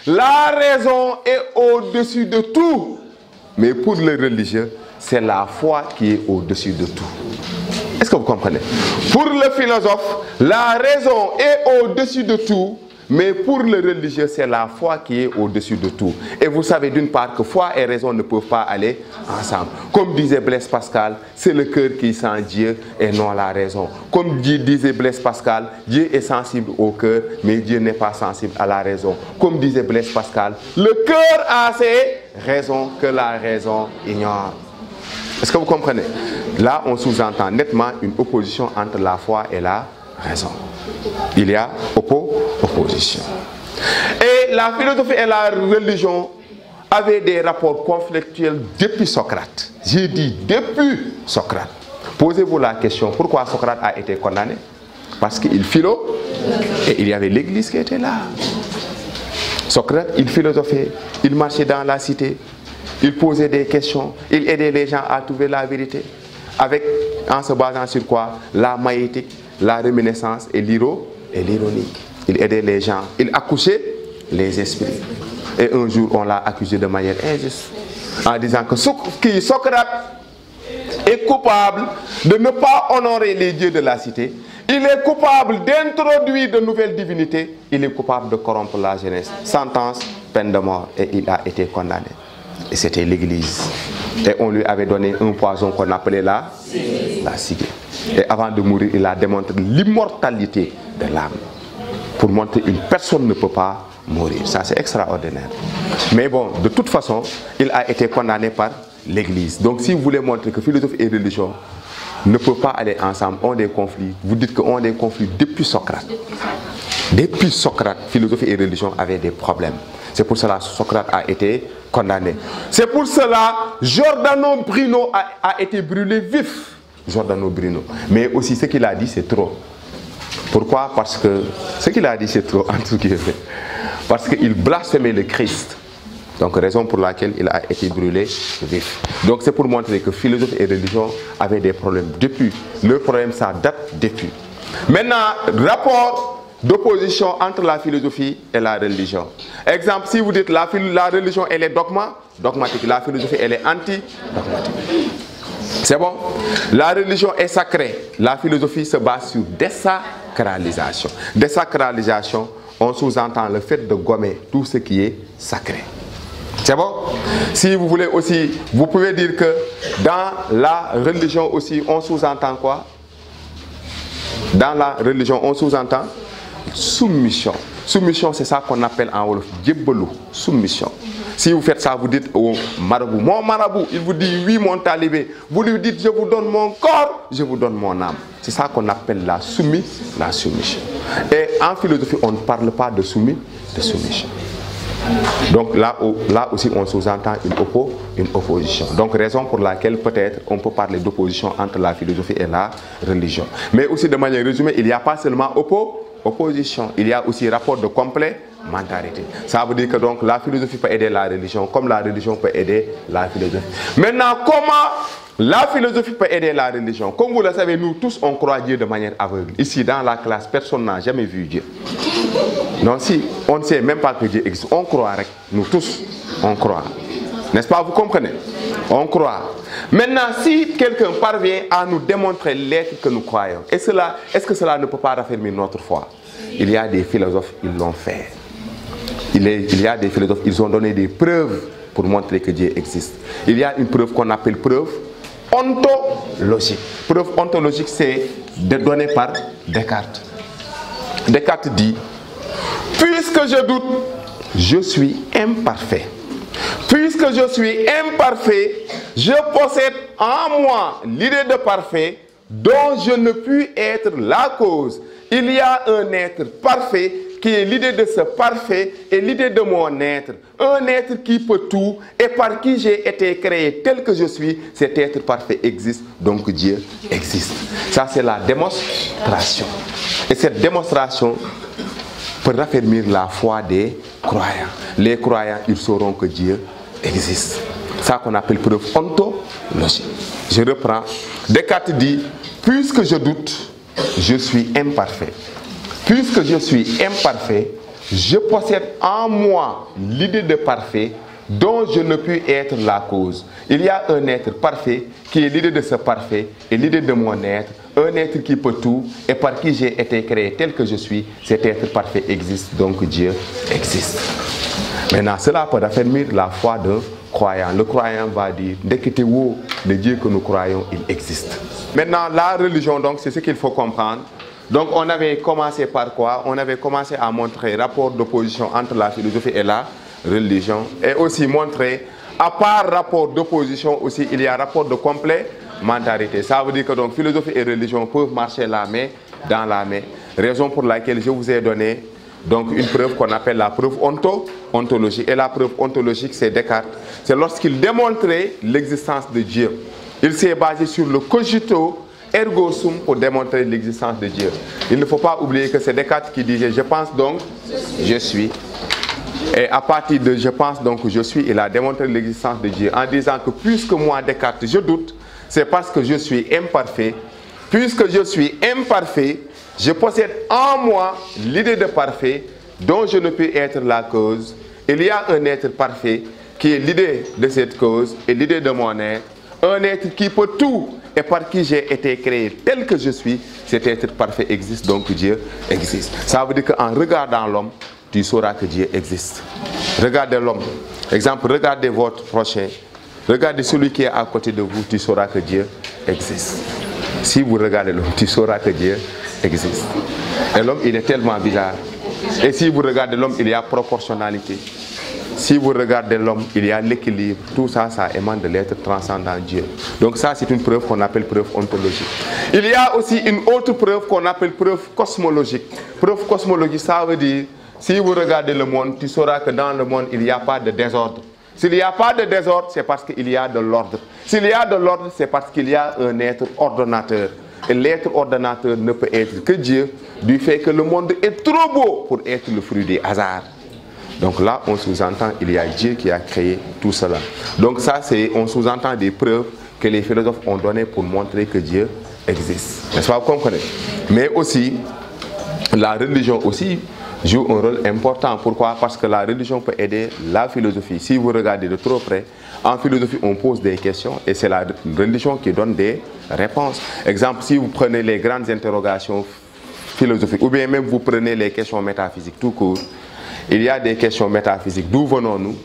la raison est au-dessus de tout. Mais pour le religieux, c'est la foi qui est au-dessus de tout. Est-ce que vous comprenez? Pour le philosophe, la raison est au-dessus de tout. Mais pour le religieux, c'est la foi qui est au-dessus de tout. Et vous savez d'une part que foi et raison ne peuvent pas aller ensemble. Comme disait Blaise Pascal, c'est le cœur qui sent Dieu et non la raison. Comme disait Blaise Pascal, Dieu est sensible au cœur, mais Dieu n'est pas sensible à la raison. Comme disait Blaise Pascal, le cœur a ses raisons que la raison ignore. Est-ce que vous comprenez? Là, on sous-entend nettement une opposition entre la foi et la raison. Il y a opposition. Et la philosophie et la religion avaient des rapports conflictuels depuis Socrate. J'ai dit depuis Socrate. Posez-vous la question, pourquoi Socrate a été condamné? Parce qu'il philo et il y avait l'église qui était là. Socrate, il philosophait, il marchait dans la cité, il posait des questions, il aidait les gens à trouver la vérité. En se basant sur quoi? La maïeutique, la réminiscence et l'ironique. Il aidait les gens, il accouchait les esprits. Et un jour, on l'a accusé de manière injuste, en disant que Socrate est coupable de ne pas honorer les dieux de la cité. Il est coupable d'introduire de nouvelles divinités. Il est coupable de corrompre la jeunesse. Sentence, peine de mort. Et il a été condamné. Et c'était l'église. Et on lui avait donné un poison qu'on appelait la ciguë. Et avant de mourir, il a démontré l'immortalité de l'âme. Pour montrer qu'une personne ne peut pas mourir. Ça, c'est extraordinaire. Mais bon, de toute façon, il a été condamné par l'église. Donc, si vous voulez montrer que philosophie et religion ne peuvent pas aller ensemble, ont des conflits, vous dites qu'on a des conflits depuis Socrate. Depuis Socrate, philosophie et religion avaient des problèmes. C'est pour cela que Socrate a été condamné. C'est pour cela que Giordano Bruno a été brûlé vif. Giordano Bruno. Mais aussi ce qu'il a dit, c'est trop. Pourquoi? Parce que ce qu'il a dit, c'est trop, en tout cas. Parce qu'il blasphémait le Christ. Donc, raison pour laquelle il a été brûlé vif. Donc, c'est pour montrer que philosophie et religion avaient des problèmes depuis. Le problème, ça date depuis. Maintenant, rapport d'opposition entre la philosophie et la religion. Exemple, si vous dites la religion, elle est dogmatique. La philosophie, elle est anti-dogmatique. C'est bon? La religion est sacrée. La philosophie se base sur désacralisation. Désacralisation, on sous-entend le fait de gommer tout ce qui est sacré. C'est bon? Si vous voulez aussi, vous pouvez dire que dans la religion aussi, on sous-entend quoi? Dans la religion, on sous-entend soumission. Soumission, c'est ça qu'on appelle en wolof djebbalu, soumission. Si vous faites ça, vous dites au marabout, mon marabout, il vous dit oui mon talibé. Vous lui dites je vous donne mon corps, je vous donne mon âme. C'est ça qu'on appelle la soumission. Et en philosophie, on ne parle pas de soumission. Donc là aussi, on sous-entend une opposition. Donc raison pour laquelle peut-être on peut parler d'opposition entre la philosophie et la religion. Mais aussi de manière résumée, il n'y a pas seulement opposition, il y a aussi rapport de complémentarité. Ça veut dire que donc la philosophie peut aider la religion comme la religion peut aider la philosophie. Maintenant, comment la philosophie peut aider la religion? Comme vous le savez, nous tous on croit Dieu de manière aveugle. Ici dans la classe, personne n'a jamais vu Dieu. Non, si on ne sait même pas que Dieu existe, on croit, nous tous, on croit. N'est-ce pas, vous comprenez? On croit. Maintenant, si quelqu'un parvient à nous démontrer l'être que nous croyons, est-ce que cela ne peut pas raffermir notre foi? Il y a des philosophes, ils l'ont fait. Il y a des philosophes, ils ont donné des preuves pour montrer que Dieu existe. Il y a une preuve qu'on appelle preuve ontologique. Preuve ontologique, c'est donnée par Descartes. Descartes dit, puisque je doute, je suis imparfait. Puisque je suis imparfait, je possède en moi l'idée de parfait dont je ne puis être la cause. Il y a un être parfait qui est l'idée de ce parfait et l'idée de mon être. Un être qui peut tout et par qui j'ai été créé tel que je suis. Cet être parfait existe, donc Dieu existe. Ça, c'est la démonstration. Et cette démonstration peut raffermir la foi des croyants. Les croyants, ils sauront que Dieu existe. C'est ça qu'on appelle preuve ontologique. Je reprends. Descartes dit, puisque je doute, je suis imparfait. Puisque je suis imparfait, je possède en moi l'idée de parfait dont je ne puis être la cause. Il y a un être parfait qui est l'idée de ce parfait et l'idée de mon être, un être qui peut tout et par qui j'ai été créé tel que je suis. Cet être parfait existe, donc Dieu existe. Maintenant, cela peut raffermir la foi d'un croyant. Le croyant va dire, Ndekete-wo, le Dieu que nous croyons, il existe. Maintenant, la religion, donc, c'est ce qu'il faut comprendre. Donc, on avait commencé par quoi? On avait commencé à montrer rapport d'opposition entre la philosophie et la religion. Et aussi montrer, à part rapport d'opposition, aussi, il y a rapport de complémentarité. Ça veut dire que donc, philosophie et religion peuvent marcher la main dans la main. Raison pour laquelle je vous ai donné donc, une preuve qu'on appelle la preuve ontologique. Et la preuve ontologique, c'est Descartes. C'est lorsqu'il démontrait l'existence de Dieu. Il s'est basé sur le cogito ergo sum pour démontrer l'existence de Dieu. Il ne faut pas oublier que c'est Descartes qui disait « je pense donc, je suis ». Et à partir de « je pense donc, je suis », il a démontré l'existence de Dieu en disant que puisque moi, Descartes, je doute, c'est parce que je suis imparfait. Puisque je suis imparfait, je possède en moi l'idée de parfait dont je ne peux être la cause. Il y a un être parfait qui est l'idée de cette cause et l'idée de mon être. Un être qui peut tout et par qui j'ai été créé tel que je suis. Cet être parfait existe, donc Dieu existe. Ça veut dire qu'en regardant l'homme, tu sauras que Dieu existe. Regardez l'homme. Exemple, regardez votre prochain. Regardez celui qui est à côté de vous, tu sauras que Dieu existe. Si vous regardez l'homme, tu sauras que Dieu existe. Et l'homme, il est tellement bizarre. Et si vous regardez l'homme, il y a proportionnalité. Si vous regardez l'homme, il y a l'équilibre. Tout ça, ça émane de l'être transcendant Dieu. Donc ça, c'est une preuve qu'on appelle preuve ontologique. Il y a aussi une autre preuve qu'on appelle preuve cosmologique. Preuve cosmologique, ça veut dire, si vous regardez le monde, tu sauras que dans le monde, il n'y a pas de désordre. S'il n'y a pas de désordre, c'est parce qu'il y a de l'ordre. S'il y a de l'ordre, c'est parce qu'il y a un être ordonnateur. Et l'être ordonnateur ne peut être que Dieu, du fait que le monde est trop beau pour être le fruit des hasards. Donc là, on sous-entend qu'il y a Dieu qui a créé tout cela. Donc ça, on sous-entend des preuves que les philosophes ont données pour montrer que Dieu existe. N'est-ce pas, vous comprenez? Mais aussi, la religion aussi joue un rôle important. Pourquoi? Parce que la religion peut aider la philosophie. Si vous regardez de trop près, en philosophie, on pose des questions et c'est la religion qui donne des réponses. Exemple, si vous prenez les grandes interrogations philosophiques, ou bien même vous prenez les questions métaphysiques tout court, il y a des questions métaphysiques. D'où venons-nous?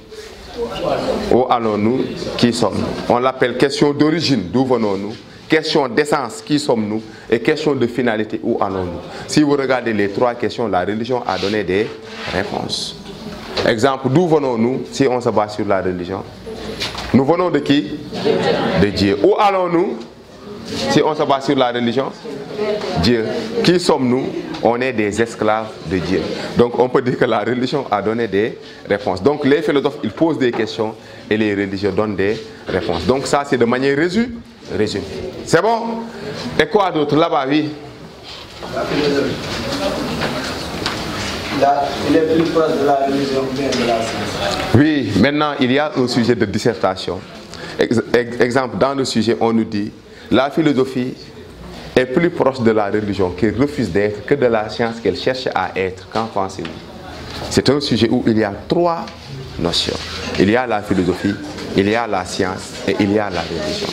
Où allons-nous? Qui sommes-nous? On l'appelle question d'origine. D'où venons-nous? Question d'essence, qui sommes-nous? Et question de finalité, où allons-nous? Si vous regardez les trois questions, la religion a donné des réponses. Exemple, d'où venons-nous si on se base sur la religion? Nous venons de qui? De Dieu. Où allons-nous si on se base sur la religion? Dieu. Qui sommes-nous? On est des esclaves de Dieu. Donc on peut dire que la religion a donné des réponses. Donc les philosophes, ils posent des questions et les religieux donnent des réponses. Donc ça, c'est de manière résumée. C'est bon? Et quoi d'autre là-bas, oui? La philosophie. Il est plus proche de la religion que de la science. Oui, maintenant il y a un sujet de dissertation. Exemple, dans le sujet, on nous dit la philosophie est plus proche de la religion qu'elle refuse d'être que de la science qu'elle cherche à être. Qu'en pensez-vous? C'est un sujet où il y a trois notions. Il y a la philosophie, il y a la science et il y a la religion.